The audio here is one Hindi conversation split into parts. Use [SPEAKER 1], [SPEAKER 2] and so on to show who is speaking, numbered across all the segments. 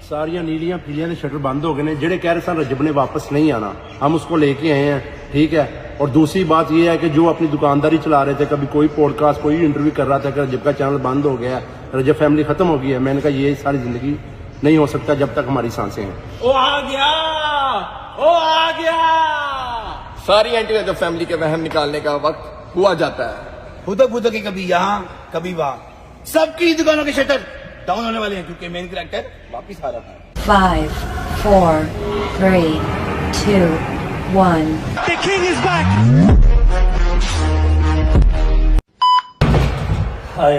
[SPEAKER 1] सारिया नीलियां पीलियां शटर बंद हो गए हैं। जेडे कह रहे सन रजब ने वापस नहीं आना, हम उसको लेके आए हैं, ठीक है। और दूसरी बात यह है कि जो अपनी दुकानदारी चला रहे थे, कभी कोई पॉडकास्ट कोई इंटरव्यू कर रहा था कि रजब का चैनल बंद हो गया, रजब फैमिली खत्म हो गई है। मैंने कहा ये सारी जिंदगी नहीं हो सकता जब तक हमारी सांसें हैं।
[SPEAKER 2] ओ आ गया, ओ आ गया।
[SPEAKER 3] सारी एंटी रजब फैमिली के वहम निकालने का वक्त हुआ जाता है।
[SPEAKER 4] हुदक बुदक की कभी यहाँ कभी वहाँ, सबकी दुकानों के शटर डाउन होने वाले हैं क्योंकि मेन कैरेक्टर वापिस आ रहा है।
[SPEAKER 5] 5, 4, 3, 2, 1.
[SPEAKER 2] The king is back.
[SPEAKER 6] हाय,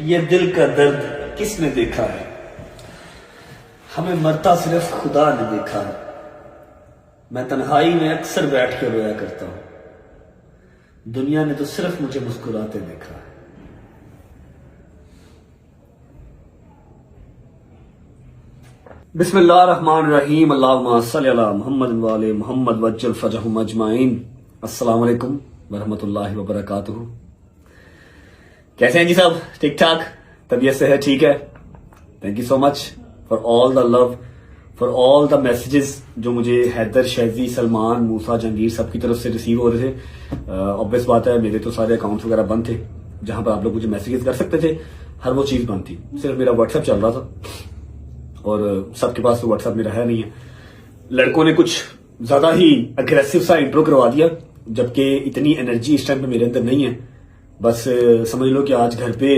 [SPEAKER 6] ये दिल का दर्द किसने देखा है? हमें मरता सिर्फ खुदा ने देखा है। मैं तन्हाई में अक्सर बैठ के रोया करता हूं, दुनिया ने तो सिर्फ मुझे मुस्कुराते देखा है। बिस्मिल्लाहिर्रहमानिर्रहीम, अल्लाहुम्मा सल्ली अला मुहम्मद व आले मुहम्मद वज्जल फजहुम अजमाइन। अस्सलाम वालेकुम वरहमतुल्लाहि वबरकातुहू। कैसे हैं जी सब? ठीक ठाक? तबीयत से है? ठीक है। Thank you so much for all the love, for all the messages जो मुझे हैदर, शैजी, सलमान, मूसा, जंगीर सबकी तरफ से रिसीव हो रहे थे। ऑब्वियस बात है, मेरे तो सारे अकाउंट्स वगैरह बंद थे जहां पर आप लोग मुझे मैसेजेस कर सकते थे, हर वो चीज बंद थी। सिर्फ मेरा व्हाट्सएप चल रहा था और सबके पास तो व्हाट्सएप मेरा है नहीं है। लड़कों ने कुछ ज्यादा ही अग्रेसिव सा इंट्रो करवा दिया, जबकि इतनी एनर्जी इस टाइम पे मेरे अंदर नहीं है। बस समझ लो कि आज घर पे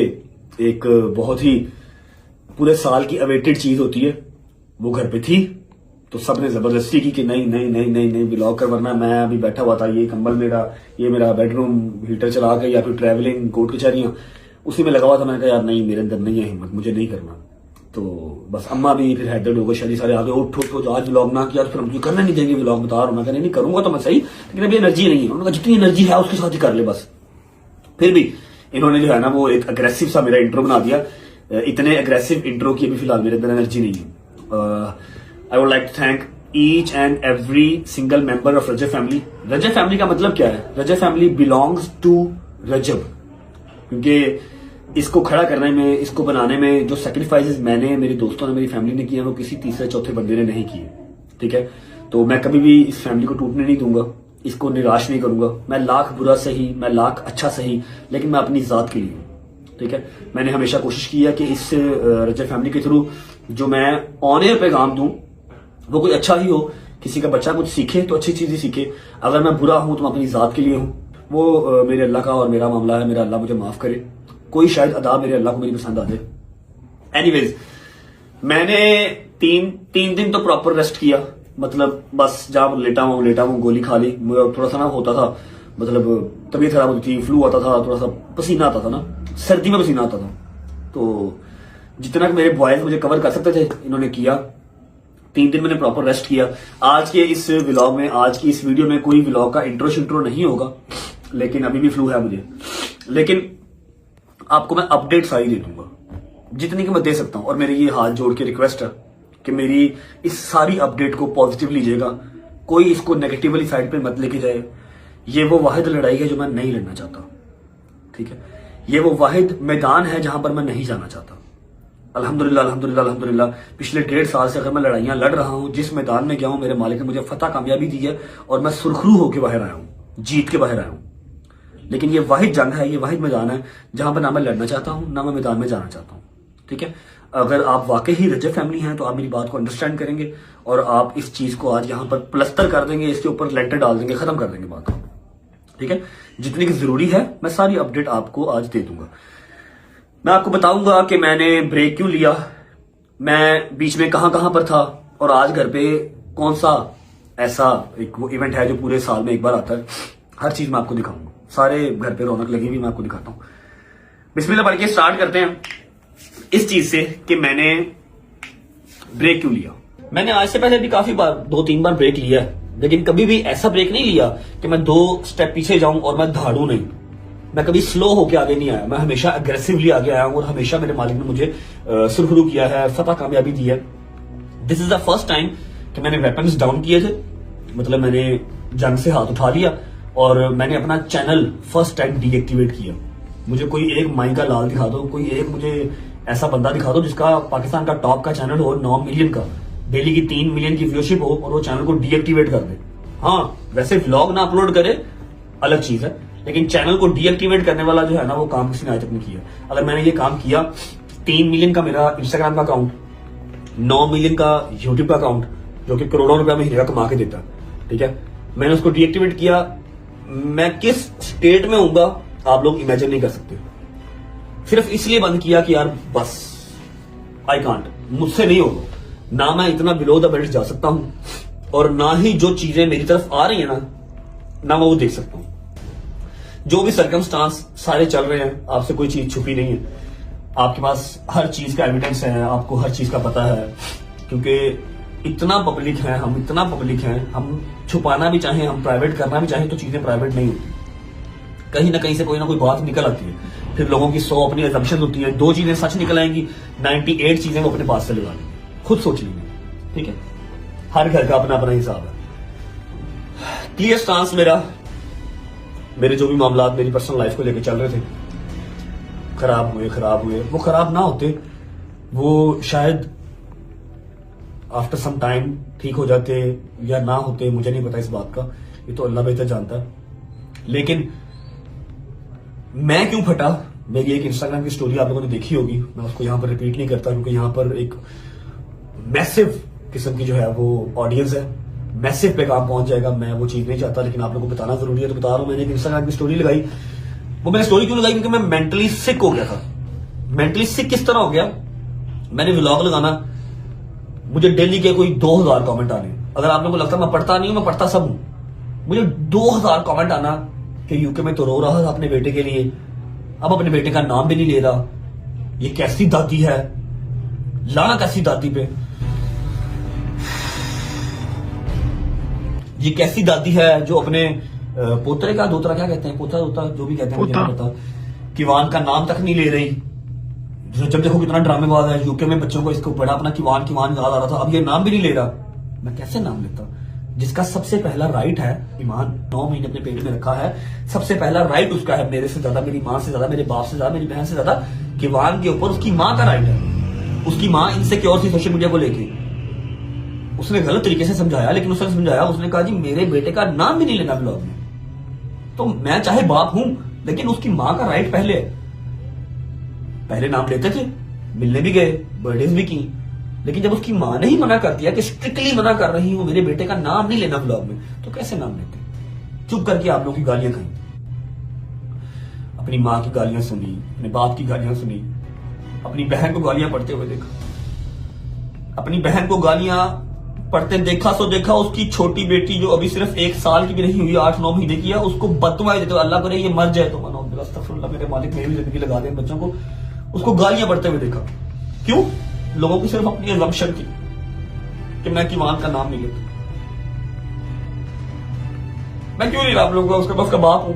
[SPEAKER 6] एक बहुत ही पूरे साल की अवेटेड चीज होती है, वो घर पे थी, तो सबने जबरदस्ती की कि नहीं नहीं नहीं नहीं नहीं व्लॉग कर, वरना मैं अभी बैठा हुआ था, ये कंबल मेरा, ये मेरा बेडरूम हीटर चला के या फिर ट्रैवलिंग कोर्ट कचहरियां उसी में लगा हुआ था। मैंने कहा यार नहीं, मेरे अंदर नहीं है हिम्मत, मुझे नहीं करना। तो बस अम्मा भी फिर हैदर लोगों शादी सारे आगे, उठ उठ उठ आज व्लॉग ना किया तो फिर हम करना नहीं देंगे व्लॉग, बता रहा हूं। मैं कहने नहीं करूंगा तो मैं सही, लेकिन अभी एनर्जी नहीं है। उन्होंने कहा जितनी एनर्जी है उसके साथ ही कर ले बस। फिर भी इन्होंने जो है ना वो एक अग्रेसिव सा मेरा इंट्रो बना दिया। इतने अग्रेसिव इंट्रो की अभी फिलहाल मेरे अंदर एनर्जी नहीं है। I would like to thank each and every single member of Rajab family. Rajab family का मतलब क्या है? Rajab family belongs to Rajab, क्योंकि इसको खड़ा करने में, इसको बनाने में जो सैक्रिफाइसेस मैंने, मेरे दोस्तों ने, मेरी फैमिली ने किए, वो किसी तीसरे चौथे बंदे ने नहीं किए। ठीक है, तो मैं कभी भी इस फैमिली को टूटने नहीं दूंगा, इसको निराश नहीं करूंगा। मैं लाख बुरा सही, मैं लाख अच्छा सही, लेकिन मैं अपनी जात के लिए हूं। ठीक है, मैंने हमेशा कोशिश की है कि इस रजब फैमिली के थ्रू जो मैं ऑन एयर पैगाम दूं वो कोई अच्छा ही हो, किसी का बच्चा कुछ सीखे तो अच्छी चीज ही सीखे। अगर मैं बुरा हूं तो मैं अपनी जात के लिए हूं, वो मेरे अल्लाह का और मेरा मामला है। मेरा अल्लाह मुझे माफ करे, कोई शायद अदा मेरे अल्लाह को मेरी पसंद आ जाए। एनीवेज, मैंने तीन दिन तो प्रॉपर रेस्ट किया, मतलब बस जहां लेटा हूं गोली खा ली। थोड़ा सा ना होता था, मतलब तबीयत खराब होती थी, फ्लू आता था, थोड़ा सा पसीना आता था ना, सर्दी में पसीना आता था। तो जितना मेरे बॉयज मुझे कवर कर सकते थे इन्होंने किया। 3 दिन मैंने प्रॉपर रेस्ट किया। आज के इस व्लॉग में, आज की इस वीडियो में कोई व्लॉग का इंट्रो शिंट्रो नहीं होगा, लेकिन अभी भी फ्लू है मुझे, लेकिन आपको मैं अपडेट सारी दे दूंगा जितनी कि मैं दे सकता हूं। और मेरी ये हाथ जोड़ के रिक्वेस्ट है कि मेरी इस सारी अपडेट को पॉजिटिव लीजिएगा, कोई इसको नेगेटिवली साइड पे मत लेके जाए। ये वो वाहिद लड़ाई है जो मैं नहीं लड़ना चाहता। ठीक है, ये वो वाहिद मैदान है जहां पर मैं नहीं जाना चाहता। अल्हम्दुलिल्लाह अल्हम्दुलिल्लाह अल्हम्दुलिल्लाह, पिछले 1.5 साल से अगर मैं लड़ाइयां लड़ रहा हूं, जिस मैदान में गया हूं, मेरे मालिक ने मुझे फतह कामयाबी दी है और मैं सुरखरू होकर बाहर आया हूं, जीत के बाहर आया हूं। लेकिन ये वाहिद जंग है, ये वाहिद मैदान है जहां पर ना मैं लड़ना चाहता हूं, ना मैं मैदान में जाना चाहता हूं। ठीक है, अगर आप वाकई ही रजब फैमिली हैं तो आप मेरी बात को अंडरस्टैंड करेंगे और आप इस चीज को आज यहां पर प्लस्तर कर देंगे, इसके ऊपर लेटर डाल देंगे, खत्म कर देंगे बात को। ठीक है, जितनी की जरूरी है मैं सारी अपडेट आपको आज दे दूंगा। मैं आपको बताऊंगा कि मैंने ब्रेक क्यों लिया, मैं बीच में कहां पर था, और आज घर पे कौन सा ऐसा एक वो इवेंट है जो पूरे साल में एक बार आता है। हर चीज मैं आपको दिखाऊंगा, सारे घर पे रौनक लगी हुई मैं आपको दिखाता हूं। बिस्मिल्लाह पढ़ के स्टार्ट करते हैं इस चीज से कि मैंने ब्रेक क्यों लिया। मैंने आज से पहले भी काफी बार 2-3 बार ब्रेक लिया है, लेकिन कभी भी ऐसा ब्रेक नहीं लिया कि मैं 2 स्टेप पीछे जाऊं और मैं धाड़ू नहीं। मैं कभी स्लो होके आगे नहीं आया, मैं हमेशा अग्रेसिवली आगे आया हूं और हमेशा मेरे मालिक ने मुझे सुरखरू किया है, फतह कामयाबी दी है। This is the first time कि मैंने वेपन्स डाउन किए थे, मतलब मैंने जंग से हाथ उठा लिया और मैंने अपना चैनल फर्स्ट टाइम डीएक्टिवेट किया। मुझे कोई एक माइका लाल दिखा दो, कोई एक मुझे ऐसा बंदा दिखा दो जिसका पाकिस्तान का टॉप का चैनल हो, 9 मिलियन का, डेली की 3 मिलियन की व्यूअरशिप हो, और वो चैनल को डीएक्टिवेट कर दे। हाँ, वैसे व्लॉग ना अपलोड करे अलग चीज है, लेकिन चैनल को डीएक्टिवेट करने वाला जो है ना, वो काम किसी ने आज तक नहीं किया। अगर मैंने ये काम किया, 3 मिलियन का मेरा इंस्टाग्राम का अकाउंट, 9 मिलियन का यूट्यूब का अकाउंट, जो कि करोड़ों रुपया महीने का कमा के देता है, ठीक है, मैंने उसको डीएक्टिवेट किया, मैं किस स्टेट में होऊंगा आप लोग इमेजिन नहीं कर सकते। सिर्फ इसलिए बंद किया कि यार बस आई कांट, मुझसे नहीं होगा, ना मैं इतना बिलो द बेल्ट जा सकता हूं, और ना ही जो चीजें मेरी तरफ आ रही है ना मैं वो देख सकता हूं। जो भी सर्कमस्टांस सारे चल रहे हैं, आपसे कोई चीज छुपी नहीं है, आपके पास हर चीज का एविडेंस है, आपको हर चीज का पता है, क्योंकि इतना पब्लिक है, हम इतना पब्लिक हैं, हम छुपाना भी चाहें, हम प्राइवेट करना भी चाहें तो चीजें प्राइवेट नहीं होती, कहीं ना कहीं से कोई ना कोई बात निकल आती है, फिर लोगों की 100 अपनी असम्पशन होती है, 2 चीजें सच निकल आएंगी, 98 चीजें वो अपने पास से लगा लेंगे, खुद सोच लीजिए, ठीक है। हर घर का अपना अपना हिसाब है। क्लियर स्टांस मेरे जो भी मामला मेरी पर्सनल लाइफ को लेकर चल रहे थे, खराब हुए, वो खराब ना होते, वो शायद आफ्टर सम टाइम ठीक हो जाते या ना होते, मुझे नहीं पता इस बात का, ये तो अल्लाह बेहतर जानता है। लेकिन मैं क्यों फटा, मेरी एक इंस्टाग्राम की स्टोरी आप लोगों ने देखी होगी, मैं उसको यहां पर रिपीट नहीं करता, क्योंकि यहां पर एक मैसिव किस्म की जो है वो ऑडियंस है, मैसिव पे काम पहुंच जाएगा, मैं वो चीज नहीं चाहता, लेकिन आप लोगों को बताना जरूरी है तो बता रहा हूं। मैंने एक इंस्टाग्राम की स्टोरी लगाई, वो मैंने स्टोरी क्यों लगाई, क्योंकि मैं मेंटली सिक हो गया था। मेंटली सिक किस तरह हो गया, मैंने व्लॉग लगाना, मुझे डेली के कोई 2000 कमेंट आने, अगर आप लोगों को लगता है मैं पढ़ता नहीं हूं, मैं पढ़ता सब हूं, मुझे 2000 कमेंट आना कि यूके में तो रो रहा था अपने बेटे के लिए, अब अपने बेटे का नाम भी नहीं ले रहा, ये कैसी दादी है, लाना कैसी दादी पे, ये कैसी दादी है जो अपने पोतरे का दोतरा, क्या कहते हैं, पोता दोता जो भी कहते हैं, मुझे नहीं पता, किवान का नाम तक नहीं ले रही। जब देखो कितना ड्रामेबाज है, यूके में बच्चों को इसको बड़ा अपना किवान याद आ रहा था, अब ये नाम भी नहीं ले रहा, मैं कैसे नाम लेता, जिसका सबसे पहला राइट है, ईमान 9 महीने अपने पेट में रखा है, सबसे पहला राइट उसका है, मेरे से ज्यादा, मेरी माँ से ज्यादा, मेरे बाप से ज्यादा, मेरी बहन से ज्यादा, किवान के ऊपर उसकी माँ का राइट है। उसकी माँ इनसिक्योर थी सोशल मीडिया को लेके, उसने गलत तरीके से समझाया, लेकिन उसने समझाया, उसने कहा जी मेरे बेटे का नाम भी नहीं लेना ब्लॉग में, तो मैं चाहे बाप हूं, लेकिन उसकी माँ का राइट पहले नाम लेते थे, मिलने भी गए, बर्थडेज भी की, लेकिन जब उसकी माँ ने ही मना कर दिया कि स्ट्रिक्टली मना कर रही हूं, मेरे बेटे का नाम नहीं लेना ब्लॉग में, तो कैसे नाम लेते। चुप करके आप लोगों की गालियां खाई, अपनी माँ की गालियां सुनी, अपने बाप की गालियां सुनी, अपनी बहन को गालियां पढ़ते हुए देखा, अपनी बहन को गालियां पढ़ते देखा, सो देखा उसकी छोटी बेटी जो अभी सिर्फ 1 साल की भी नहीं हुई, 8-9 महीने की है, उसको बददुआएं देते हुए, अल्लाह करे ये मर जाए तो मनो, अस्तगफिरुल्लाह, मेरे मालिक मेरी जिंदगी लगा दे बच्चों को, उसको गालियां पढ़ते हुए देखा। क्यों? लोगों की सिर्फ अपनी असम्पशन थी कि मैं किवान का नाम नहीं लेता। मैं क्यों नहीं रहा आप लोगों का, उसके पास का बाप हूं।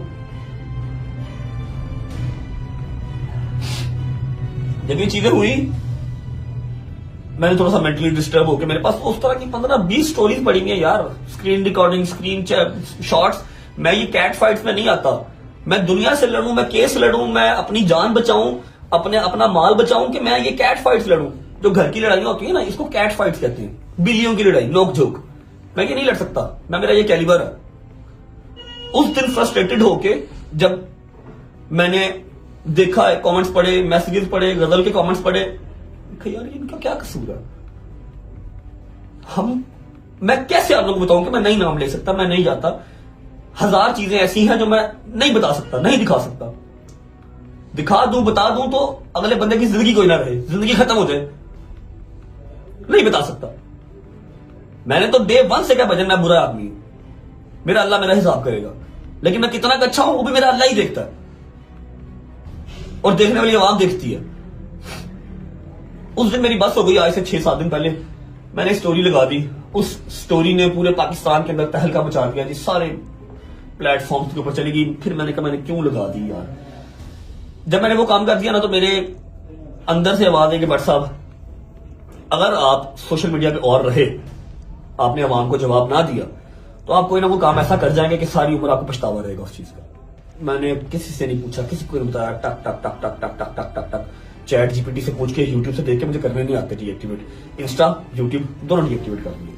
[SPEAKER 6] जब ये चीजें हुई, मैंने थोड़ा सा मेंटली डिस्टर्ब होकर, मेरे पास उस तरह की 15-20 स्टोरीज पड़ी हुई है यार, स्क्रीन रिकॉर्डिंग, स्क्रीन शॉट्स। मैं ये कैट फाइट्स में नहीं आता, मैं दुनिया से लड़ूं, मैं केस लड़ूं, मैं अपनी जान बचाऊं, अपना माल बचाऊं, कि मैं ये कैट फाइट्स लड़ूं। जो घर की लड़ाइयां होती है ना, इसको कैट फाइट्स कहते हैं, बिल्लियों की लड़ाई, नोक झोंक। मैं ये नहीं लड़ सकता, मेरा ये कैलिबर है। उस दिन फ्रस्ट्रेटेड होके जब मैंने देखा, कमेंट्स पढ़े, मैसेजेस पढ़े, गजल के कमेंट्स पढ़े, यार इनका क्या कसूर है, मैं कैसे आप लोगों को बताऊं कि मैं नहीं नाम ले सकता, मैं नहीं जाता। 1000 चीजें ऐसी हैं जो मैं नहीं बता सकता, नहीं दिखा सकता। दिखा दूं, बता दूं तो अगले बंदे की जिंदगी कोई ना रहे, जिंदगी खत्म हो जाए, नहीं बता सकता। मैंने तो डे 1 से क्या भजन, मैं बुरा आदमी हूं, मेरा अल्लाह मेरा हिसाब करेगा, लेकिन मैं कितना अच्छा हूं वो भी मेरा अल्लाह ही देखता है, और देखने वाली आवाम देखती है। उस दिन मेरी बस हो गई, आज से 6-7 दिन पहले मैंने स्टोरी लगा दी, उस स्टोरी ने पूरे पाकिस्तान के अंदर तहलका मचा दिया जी, सारे प्लेटफॉर्म्स के ऊपर चली गई। फिर मैंने कहा मैंने क्यों लगा दी यार। जब मैंने वो काम कर दिया ना, तो मेरे अंदर से आवाज है कि भट्ट साहब, अगर आप सोशल मीडिया पे और रहे, आपने आवाम को जवाब ना दिया, तो आप कोई ना कोई काम ऐसा कर जाएंगे कि सारी उम्र आपको पछतावा रहेगा उस चीज का। मैंने किसी से नहीं पूछा, किसी को नहीं बताया, टक टक टक टक टक टक टक टक टक चैट जीपीटी से पूछ के यूट्यूब से देख के मुझे करने नहीं आते डीएक्टिवेट। इंस्टा यूट्यूब दोनों डीएक्टिवेट कर दिए।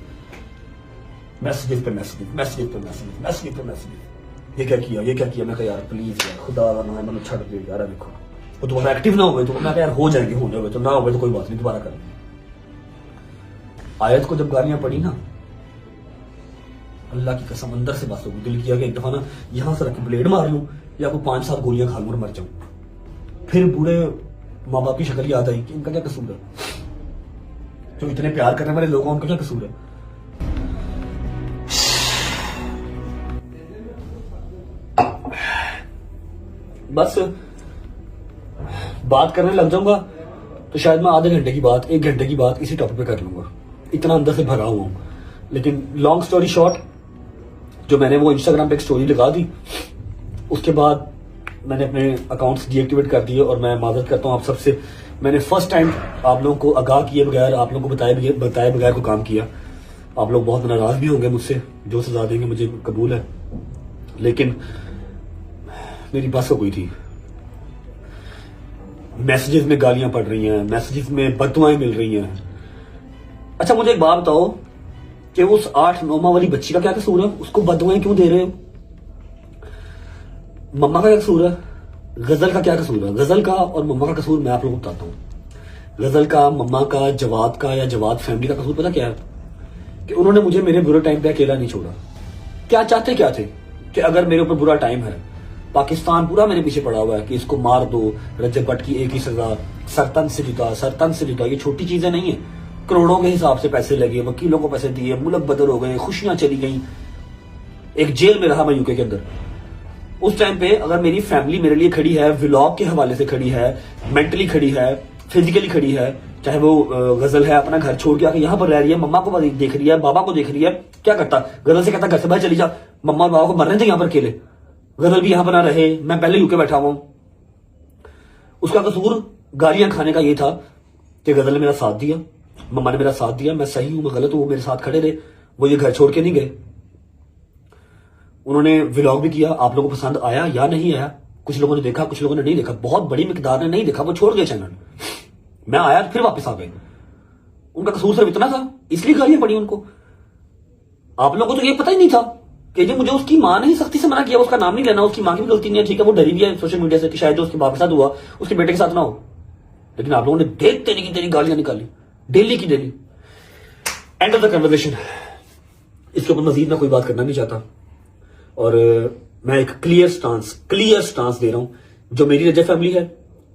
[SPEAKER 6] मैसेजेस पे मैसेजेस, मैसेजेस पे मैसेजेस, मैसेजेस पे मैसेजेस। ये क्या किया, ये क्या किया? मैं कहा यार प्लीज यार खुदा का नाम है, मतलब छड़ दे यार। देखो वो दोबारा एक्टिव ना हुए तो मैं कहा यार हो जाएंगे, होने हुए तो ना हुए तो कोई बात नहीं, दोबारा कर। आयत को जब गालियां पड़ी ना, अल्लाह की कसम अंदर से बस होगी, दिल किया कि एक दफा ना यहां से रख के ब्लेड मार लूं या कोई 5-7 गोलियां खा लूं और मर जाऊं। फिर बूढ़े माँ बाप की शक्ल याद आई कि इनका क्या कसूर है, जो इतने प्यार करने वाले लोग हैं उनका क्या कसूर है। बस बात करने लग जाऊंगा तो शायद मैं आधे घंटे की बात, 1 घंटे की बात इसी टॉपिक पे कर लूंगा, इतना अंदर से भरा हुआ हूं। लेकिन लॉन्ग स्टोरी शॉर्ट, जो मैंने वो इंस्टाग्राम पे एक स्टोरी लगा दी, उसके बाद मैंने अपने अकाउंट्स डीएक्टिवेट कर दिए। और मैं माजरत करता हूँ आप सबसे, मैंने फर्स्ट टाइम आप लोगों को आगाह किए बगैर, आप लोगों को बताए बगैर को काम किया। आप लोग बहुत नाराज भी होंगे मुझसे, जो सजा देंगे मुझे कबूल है, लेकिन मेरी बस हो गई थी। मैसेजेस में गालियां पड़ रही हैं, मैसेजेस में बददुआएं मिल रही हैं। अच्छा मुझे एक बात बताओ कि उस 8-9 माह वाली बच्ची का क्या कसूर है? उसको बददुआएं क्यों दे रहे हो? मम्मा का क्या कसूर है? गजल का क्या कसूर है? गजल का और मम्मा का कसूर मैं आप लोगों को बताता हूं। गजल का, मम्मा का, जवाद का या जवाद फैमिली का कसूर पता क्या है? कि उन्होंने मुझे मेरे बुरे टाइम पे अकेला नहीं छोड़ा। क्या चाहते क्या थे कि अगर मेरे ऊपर बुरा टाइम है, पाकिस्तान पूरा मेरे पीछे पड़ा हुआ है कि इसको मार दो, रजब भट्ट की एक ही सजा, सरतन से जुदा। ये छोटी चीजें नहीं है, करोड़ों के हिसाब से पैसे लगे, वकीलों को पैसे दिए, मुल्क बदल हो गए, खुशियां चली गई, एक जेल में रहा मैं यूके के अंदर। उस टाइम पे अगर मेरी फैमिली मेरे लिए खड़ी है, व्लॉग के हवाले से खड़ी है, मेंटली खड़ी है, फिजिकली खड़ी है, चाहे वो गजल है अपना घर छोड़ के आके यहाँ पर रह रही है, मम्मा को देख रही है, बाबा को देख रही है, क्या करता? गजल से कहता घर से बाहर चली जा, मम्मा और बाबा को मरने थे यहाँ पर अकेले, गजल भी यहाँ पर ना रहे, मैं पहले यूके बैठा हुआ हूं। उसका कसूर गालियां खाने का ये था कि गजल ने मेरा साथ दिया, मम्मा ने मेरा साथ दिया, मैं सही हूं मैं गलत हूं, वो मेरे साथ खड़े रहे, वो ये घर छोड़ के नहीं गए। उन्होंने व्लॉग भी किया, आप लोगों को पसंद आया या नहीं आया, कुछ लोगों ने देखा, कुछ लोगों ने नहीं देखा, बहुत बड़ी मिकदार ने नहीं देखा, वो छोड़ गए चैनल। मैं आया फिर वापस आ गए। उनका कसूर सिर्फ इतना था, इसलिए गालियां पड़ी उनको। आप लोगों को तो ये पता ही नहीं था कि जी मुझे उसकी मां ने ही सख्ती से मना किया, उसका नाम नहीं लेना, उसकी मां की भी गलती नहीं है, ठीक है वो डरी भी है सोशल मीडिया से कि शायद जो उसके बाप के साथ हुआ उसके बेटे के साथ ना हो। लेकिन आप लोगों ने देख तेरी गालियां निकाली, डेली की daily. End of the conversation, इसके ऊपर मजीद मैं कोई बात करना नहीं चाहता। और मैं एक क्लियर स्टांस दे रहा हूं। जो मेरी रजब फैमिली है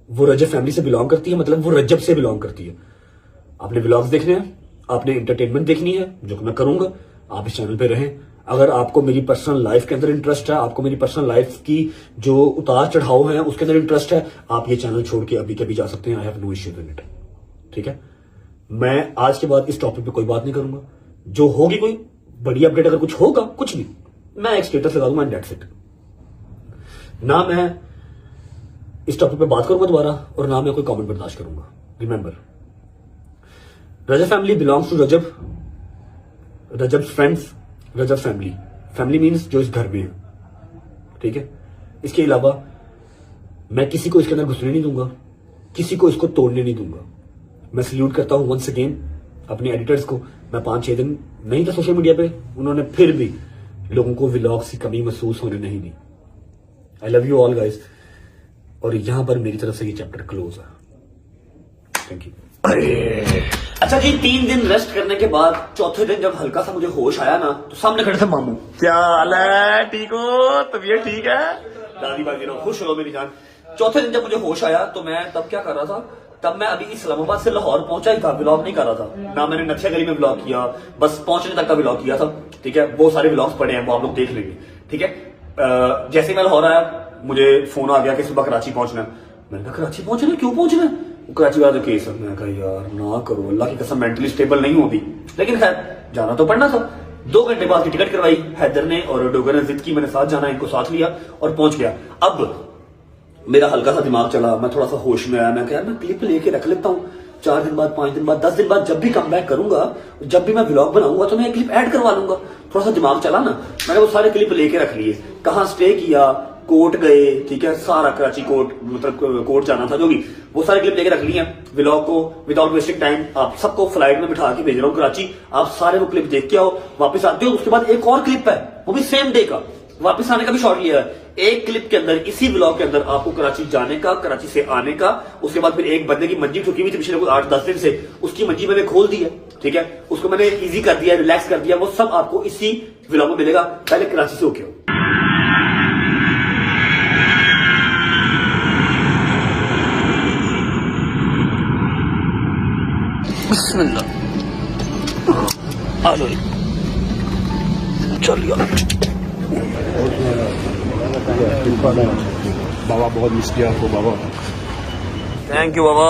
[SPEAKER 6] वो रजब फैमिली से बिलोंग करती है, मतलब वो रजब से बिलोंग करती है। आपने व्लॉग्स देखने हैं, आपने एंटरटेनमेंट देखनी है, जो कि मैं करूंगा, आप इस चैनल पे रहें। अगर आपको मेरी पर्सनल लाइफ के अंदर इंटरेस्ट है, आपको मेरी पर्सनल लाइफ की जो उतार चढ़ाव है उसके अंदर इंटरेस्ट है, आप ये चैनल छोड़ के अभी कभी जा सकते हैं। I have no issue with it, ठीक है। मैं आज के बाद इस टॉपिक पे कोई बात नहीं करूंगा। जो होगी कोई बड़ी अपडेट, अगर कुछ होगा, कुछ भी, मैं एक स्टेटस लगा दूंगा एंड दैट्स इट। ना मैं इस टॉपिक पे बात करूंगा दोबारा और ना मैं कोई कमेंट बर्दाश्त करूंगा। Remember, Rajab family belongs to Rajab, Rajab friends, Rajab family. Family means जो इस घर में है, ठीक है। इसके अलावा मैं किसी को इसके अंदर घुसने नहीं दूंगा, किसी को इसको तोड़ने नहीं दूंगा। मैं सल्यूट करता हूं वंस अगेन अपने एडिटर्स को। मैं 5-6 दिन नहीं था सोशल मीडिया पे, उन्होंने फिर भी लोगों को व्लॉग्स की कमी महसूस होने नहीं दी। I love you all guys. और यहां पर मेरी तरफ से ये चैप्टर क्लोज है। Thank you. अच्छा जी, 3 दिन रेस्ट करने के बाद चौथे दिन जब हल्का सा मुझे होश आया ना, तो सामने खड़े थे मामू। क्या हाल है? ठीक हो? तबीयत ठीक है? दादी बाजी रहो, खुश रहो मेरी जान। चौथे दिन जब मुझे होश आया तो मैं तब क्या कर रहा था? तब मैं अभी इस्लामाबाद से लाहौर पहुंचा ही था, व्लॉग नहीं कर रहा था ना। मैंने नथिया गली में व्लॉग किया, बस पहुंचने तक का व्लॉग किया था, ठीक है। वो सारे व्लॉग्स पड़े हैं, वो आप लोग देख लेंगे, ठीक है। जैसे मैं लाहौर आया मुझे फोन आ गया कि सुबह कराची पहुंचना है। मैंने कहा कराची पहुंचना, क्यों पहुंचना है? कराची वाला केस है। मैंने कहा यार ना करो, अल्लाह की कसम मेंटली स्टेबल नहीं होती, लेकिन खैर जाना तो पड़ना था। 2 घंटे बाद की टिकट करवाई हैदर ने और डोगर ने जिद की, मैंने साथ जाना, इनको साथ लिया और पहुंच गया। अब मेरा हल्का सा दिमाग चला, मैं थोड़ा सा होश में आया। मैं कहा मैं क्लिप लेके रख लेता हूँ, 4 दिन बाद, 5 दिन बाद, 10 दिन बाद जब भी कम बैक करूंगा, जब भी मैं व्लॉग बनाऊंगा तो मैं क्लिप ऐड करवा लूंगा। थोड़ा सा दिमाग चला ना, मैंने वो सारे क्लिप लेके रख लिए, कहाँ स्टे किया, कोर्ट गए, ठीक है, सारा कराची कोर्ट मतलब कोर्ट जाना था जो भी, वो सारे क्लिप लेके रख लिए हैं। व्लॉग को विदाउट वेस्टिंग टाइम आप सबको फ्लाइट में बिठा के भेज रहा हूँ कराची, आप सारे वो क्लिप देख के आओ, वापस आते हो। उसके बाद एक और क्लिप है, वो भी सेम डे का, वापस आने का भी शॉट लिया है। एक क्लिप के अंदर, इसी व्लॉग के अंदर आपको कराची जाने का, कराची से आने का, उसके बाद फिर एक बंदे की मंजी ठुकी हुई थी पिछले 8-10 दिन से, उसकी मंजी मैंने खोल दी है, ठीक है, उसको मैंने इजी कर दिया, रिलैक्स कर दिया, वो सब आपको इसी व्लॉग में मिलेगा। पहले कराची से होके हो। चलिए
[SPEAKER 1] बाबा बहुत मिस किया आपको बाबा।
[SPEAKER 6] थैंक यू बाबा।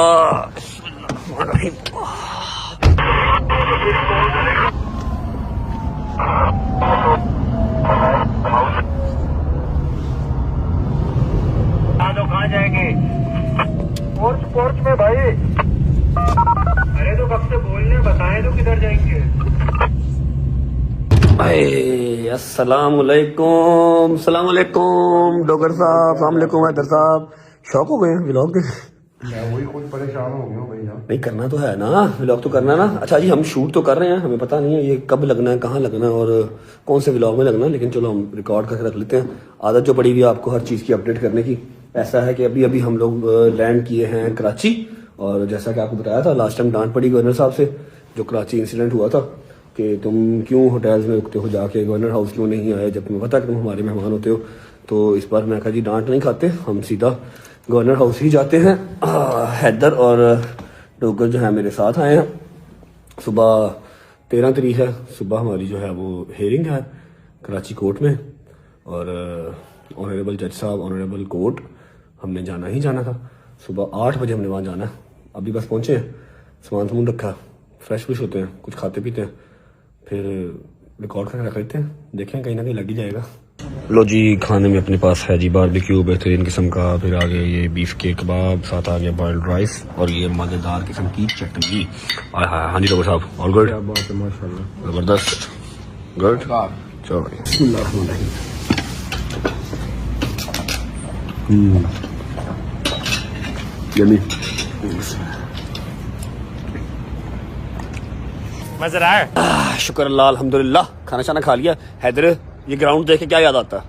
[SPEAKER 7] कहाँ जाएंगे? पोर्च में भाई। अरे तो कब से बोलने बताएं तो किधर जाएंगे?
[SPEAKER 6] अस्सलामुअलैकुम, सलामुअलैकुम डॉक्टर साहब, सलामुअलैकुम हैदर साहब। शौक हो गए व्लॉग के?
[SPEAKER 1] मैं वही खुद परेशान हो गया हूँ भैया।
[SPEAKER 6] नहीं करना तो है ना, व्लॉग तो करना ना। अच्छा जी, हम शूट तो कर रहे हैं, हमें पता नहीं है ये कब लगना है, कहाँ लगना है और कौन से व्लॉग में लगना है, लेकिन चलो हम रिकॉर्ड करके रख लेते हैं। आदत जो पड़ी हुई है आपको हर चीज़ की अपडेट करने की। ऐसा है कि अभी अभी हम लोग लैंड किए हैं कराची, और जैसा कि आपको बताया था लास्ट टाइम डांट पड़ी गवर्नर साहब से, जो कराची इंसिडेंट हुआ था कि तुम क्यों होटल्स में रुकते हो, जाके गवर्नर हाउस क्यों नहीं आए जब तुम्हें पता है कि तुम हमारे मेहमान होते हो। तो इस बार मैं कहा जी डांट नहीं खाते, हम सीधा गवर्नर हाउस ही जाते हैं। हैदर और डोगर जो है मेरे साथ आए हैं। सुबह 13 तारीख है, सुबह हमारी जो है वो हेयरिंग है कराची कोर्ट में, और ऑनरेबल जज साहब, ऑनरेबल कोर्ट, हमने जाना ही जाना था। सुबह 8 बजे हमने वहाँ जाना है। अभी बस पहुँचे हैं, सामान सामान रखा, फ्रेश फ्रेश होते हैं, कुछ खाते पीते हैं, फिर रिकॉर्ड करके रख लेते हैं, देखें कहीं ना कहीं लग ही जाएगा। लो जी, खाने में अपने पास है जी बारबेक्यू बेहतरीन किस्म का, फिर आगे ये बीफ के कबाब, साथ आ गया बॉइल्ड राइस और ये मजेदार किस्म की चटनी। हाँ जी डॉक्टर साहब, ऑल गुड?
[SPEAKER 1] क्या बात है, माशाल्लाह,
[SPEAKER 6] जबरदस्त, गुड। चलो
[SPEAKER 2] मजा आ रहा है?
[SPEAKER 6] शुक्र अल्लाह, अल्हम्दुलिल्लाह। खाना शाना खा लिया। हैदर, ये ग्राउंड देख के क्या याद आता है?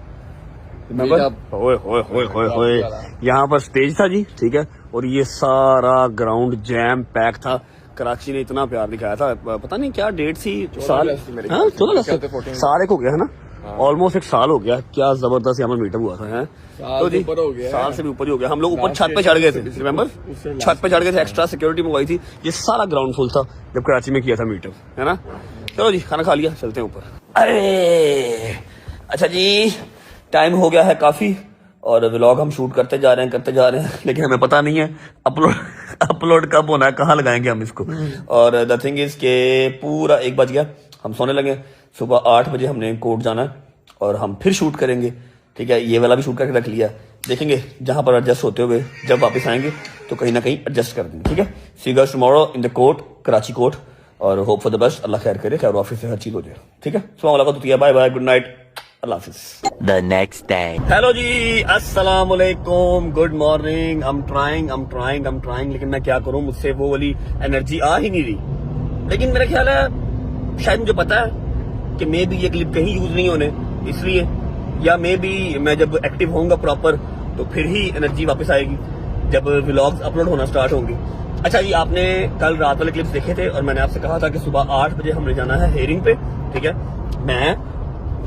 [SPEAKER 6] ओए होए होए होए होए, यहाँ पर स्टेज था जी, ठीक है, और ये सारा ग्राउंड जैम पैक था। कराची ने इतना प्यार दिखाया था, पता नहीं क्या डेट थी, साल 14 साल एक हो गया है ना, ऑलमोस्ट 1 साल हो गया। क्या जबरदस्त यहाँ पर मीटअप हुआ था, है तो जी साल से भी ऊपर ही हो गया। हम लोग ऊपर छत पे चढ़ गए थे, रिमेम्बर, छत पे चढ़ गए थे, एक्स्ट्रा सिक्योरिटी मंगवाई थी। ये सारा ग्राउंड फुल था जब कराची में किया था मीटअप, है ना। चलो जी, खाना खा लिया, चलते हैं ऊपर। अरे अच्छा जी, टाइम हो गया है काफी, और व्लॉग हम शूट करते जा रहे हैं, लेकिन हमें पता नहीं है अपलोड कब होना है, कहाँ लगाएंगे हम इसको। और द थिंग इज के पूरा 1 बज गया, हम सोने लगे। सुबह 8 बजे हमने कोर्ट जाना है और हम फिर शूट करेंगे, ठीक है। ये वाला भी शूट करके रख लिया, देखेंगे जहां पर एडजस्ट होते हुए जब वापस आएंगे तो कहीं ना कहीं एडजस्ट कर देंगे, ठीक है। See you guys tomorrow in the court, Karachi court, और होप फॉर द बेस्ट। अल्लाह खैर करे, खैर ऑफिस से हर चीज हो जाए, ठीक है। सुबह मुलाकात होती है, बाय बाय, गुड नाइट, अल्लाह हाफिज।
[SPEAKER 7] The next day.
[SPEAKER 6] हेलो जी, अस्सलाम वालेकुम, गुड मॉर्निंग। I'm trying, लेकिन मैं क्या करूं, मुझसे वो वाली एनर्जी आ ही नहीं रही। लेकिन मेरा ख्याल है, शायद मुझे पता है कि मे भी ये क्लिप कहीं यूज नहीं होने, इसलिए, या मे भी मैं जब एक्टिव होऊंगा प्रॉपर तो फिर ही एनर्जी वापस आएगी, जब व्लॉग्स अपलोड होना स्टार्ट होंगे। अच्छा जी, आपने कल रात वाले क्लिप्स देखे थे, और मैंने आपसे कहा था कि सुबह 8 बजे हमने जाना है हेयरिंग पे, ठीक है। मैं,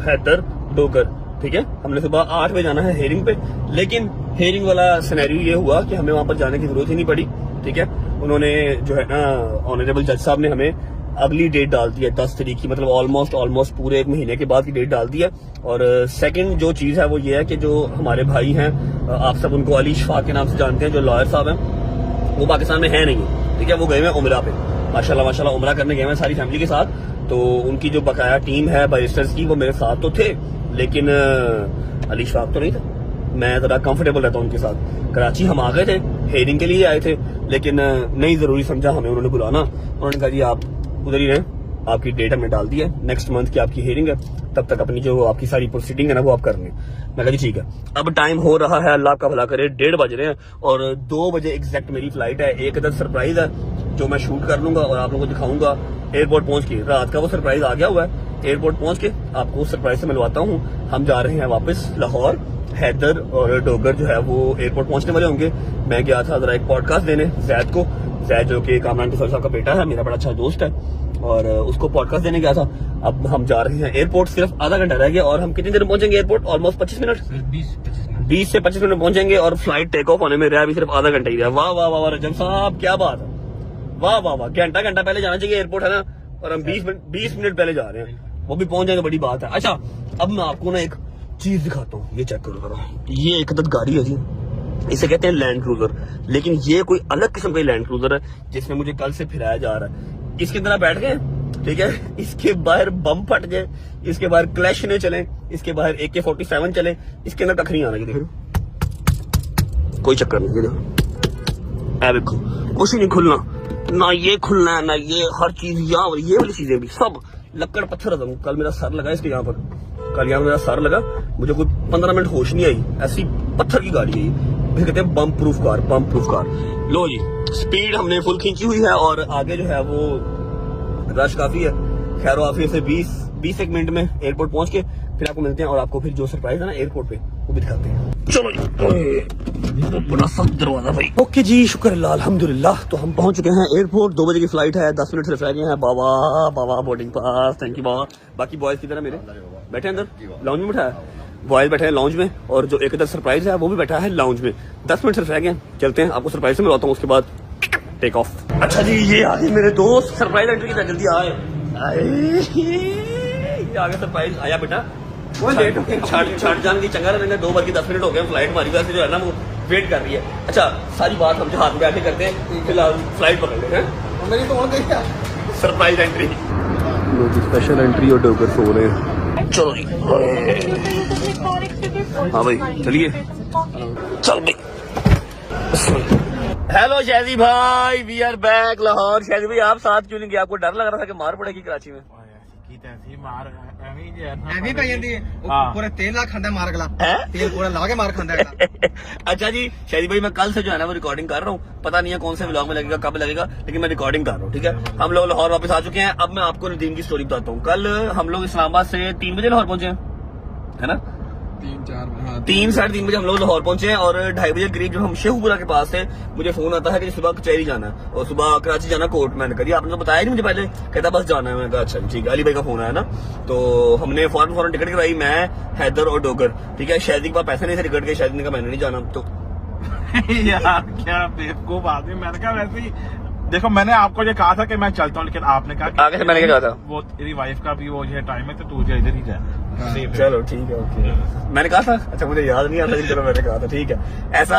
[SPEAKER 6] हैदर, डोगर, ठीक है, हमने सुबह 8 बजे जाना है हेयरिंग पे। लेकिन हेयरिंग वाला सिनेरियो ये हुआ कि हमें वहां पर जाने की जरूरत ही नहीं पड़ी, ठीक है। उन्होंने जो है ना, ऑनरेबल जज साहब ने हमें अगली डेट डाल दी है 10 तारीख की, मतलब ऑलमोस्ट पूरे 1 महीने के बाद की डेट डाल दी है। और सेकंड जो चीज है वो ये है कि जो हमारे भाई हैं, आप सब उनको अली शफाक के नाम से जानते हैं, जो लॉयर साहब हैं, वो पाकिस्तान में है नहीं, ठीक है। वो गए हुए उमरा पे, माशाल्लाह उमरा करने गए हुए सारी फैमिली के साथ। तो उनकी जो बकाया टीम है बैरिस्टर्स की, वो मेरे साथ तो थे, लेकिन अली शफाक तो नहीं था। मैं जरा कंफर्टेबल रहता हूँ उनके साथ। कराची हम आ गए थे, हेयरिंग के लिए आए थे, लेकिन नहीं जरूरी समझा हमें उन्होंने बुलाना। उन्होंने कहा जी आप उधर ही रहें, आपकी डेट हमने डाल दी है, नेक्स्ट मंथ की आपकी हियरिंग है, तब तक अपनी जो आपकी सारी प्रोसीडिंग है ना वो आप कर लें। मैं कहा जी ठीक है। अब टाइम हो रहा है, अल्लाह का भला करे, 1:30 बज रहे हैं और 2 बजे एग्जैक्ट मेरी फ्लाइट है। एक अदर सरप्राइज है जो मैं शूट कर लूंगा और आप लोगों को दिखाऊंगा एयरपोर्ट पहुंच के। रात का वो सरप्राइज आ गया हुआ है, एयरपोर्ट पहुंच के आपको सरप्राइज से मिलवाता हूँ। हम जा रहे हैं वापस लाहौर। हैदर और डोगर जो है वो एयरपोर्ट पहुंचने वाले होंगे। मैं गया था जरा एक पॉडकास्ट देने जैद को, जैद जो कि कामरान किशोर साहब का बेटा है, मेरा बड़ा अच्छा दोस्त है, और उसको पॉडकास्ट देने गया था। अब हम जा रहे हैं एयरपोर्ट, सिर्फ आधा घंटा रह गया और हम कितनी देर में पहुंचेंगे एयरपोर्ट? ऑलमोस्ट 25 मिनट, 20 से 25 मिनट पहुंचेंगे और फ्लाइट टेक ऑफ होने में रहा अभी सिर्फ आधा घंटा ही रहा। वाह वाह वाह रजब साहब, क्या बात है, वाह वाह वाह। घंटा पहले जाना चाहिए एयरपोर्ट, है ना, और हम 20 मिनट पहले जा रहे हैं, वो भी पहुंच जाएंगे, बड़ी बात है। अच्छा, अब मैं आपको ना एक चीज दिखाता हूँ, ये चेक करो जरा। ये एक अदद गाड़ी है जी, इसे कहते हैं लैंड क्रूजर, लेकिन ये कोई अलग किस्म का लैंड क्रूजर है जिसमें मुझे कल से फिराया जा रहा है। इसके अंदर आप बैठ गए, ठीक है, इसके बाहर बम फट गए, इसके बाहर क्लैश ने चले, इसके बाहर AK-47 चले, इसके अंदर कख नहीं आना। ये देखो, कोई चक्कर नहीं, ये देखो, देखो कुछ नहीं खुलना, ना ये खुलना है ना ये, हर चीज यहाँ, ये वाली चीजें भी सब लक्कड़ पत्थर। कल मेरा सर लगा इसके यहाँ पर, कल यहाँ मेरा सर लगा, मुझे कोई 15 मिनट होश नहीं आई, ऐसी पत्थर की गाड़ी है ये, फिर कहते हैं बम प्रूफ कार, बम प्रूफ कार। लो जी, स्पीड हमने फुल खींची हुई है और आगे जो है वो रश काफी है। खैर आफियत से 20 एक मिनट में एयरपोर्ट पहुंच के फिर आपको मिलते हैं और आपको फिर जो सरप्राइज है ना एयरपोर्ट पे वो भी दिखाते हैं। चलो जी, बड़ा सख्त दरवाजा भाई। ओके जी, शुक्र अल्लाह, अल्हम्दुलिल्लाह। तो हम पहुंच चुके हैं एयरपोर्ट, 2 बजे की फ्लाइट है, 10 मिनट सिर्फ रह गए हैं। बाबा बोर्डिंग पास, थैंक यू बाबा। बाकी बॉयज की तरह मेरे बैठे अंदर लाउंज में बैठा है, बॉयज बैठे हैं लाउंज में, और जो एक अदर सरप्राइज है वो भी बैठा है लाउंज में। 10 मिनट सिर्फ रह गए, चलते हैं, आपको सरप्राइज से मिलवाता हूँ, उसके बाद टेक ऑफ। अच्छा जी, ये आ गए मेरे दोस्त, सरप्राइज एंट्री की जल्दी आए, आगे सरप्राइज आया बेटा, वो लेट हो गया, छाट जान की चंगा रहेगा। 2 बज के 10 मिनट हो गए, फ्लाइट हमारी वैसे जो है ना वो वेट कर रही है। अच्छा, सारी बात हम जहाज में बैठे करते हैं, फिलहाल फ्लाइट पकड़ लेते हैं। मेरी तो सरप्राइज एंट्री, स्पेशल एंट्री और डोगर सो रहे हैं। चलो जी, हाँ भाई चलिए, चल भाई। हेलो शहजी भाई, वी आर बैक लाहौर। शहजी भाई आप साथ क्यों नहीं गए? आपको डर लग रहा था कि मार पड़ेगी कराची में?
[SPEAKER 3] पूरे 3 लाख खांदा मार गला,
[SPEAKER 6] तेल
[SPEAKER 3] पूरा ला के मार खांदा।
[SPEAKER 6] अच्छा जी शहजी भाई, मैं कल से जो है ना वो रिकॉर्डिंग कर रहा हूँ, पता नहीं है कौन से व्लॉग में लगेगा, कब लगेगा, लेकिन मैं रिकॉर्डिंग कर रहा हूँ, ठीक है। हम लोग लाहौर वापस आ चुके हैं। अब मैं आपको नदीम की स्टोरी बताता हूँ। कल हम लोग इस्लामाबाद से 3 बजे लाहौर पहुंचे हैं, है ना, 3 साढ़े 3 बजे हम लोग लाहौर पहुंचे हैं और 2:30 बजे करीब जब हम शेखपुरा के पास थे, मुझे फोन आता है कि सुबह कचहरी जाना है और सुबह कराची जाना कोर्ट। मैंने कहा आपने तो बताया नहीं मुझे पहले, कहता बस जाना है। मैंने कहा अच्छा ठीक है, अली भाई का फोन आया ना, तो हमने फौरन टिकट करवाई, मैं, हैदर और डोगर, ठीक है। शायद के पास पैसे नहीं थे टिकट के, शायद ने कहा मैंने नहीं जाना। तो
[SPEAKER 2] यार क्या बेवकूफ आदमी, मैंने कहा वैसे ही देखो, मैंने आपको ये कहा था कि मैं चलता हूँ, लेकिन आपने कहा
[SPEAKER 6] आगे से मैंने क्या कहा था,
[SPEAKER 2] वो तेरी वाइफ का भी वो टाइम है तो तू इधर ही जा।
[SPEAKER 6] चलो ठीक है, ओके। मैंने कहा था, अच्छा मुझे याद नहीं आता, लेकिन चलो मैंने कहा था, ठीक है ऐसा।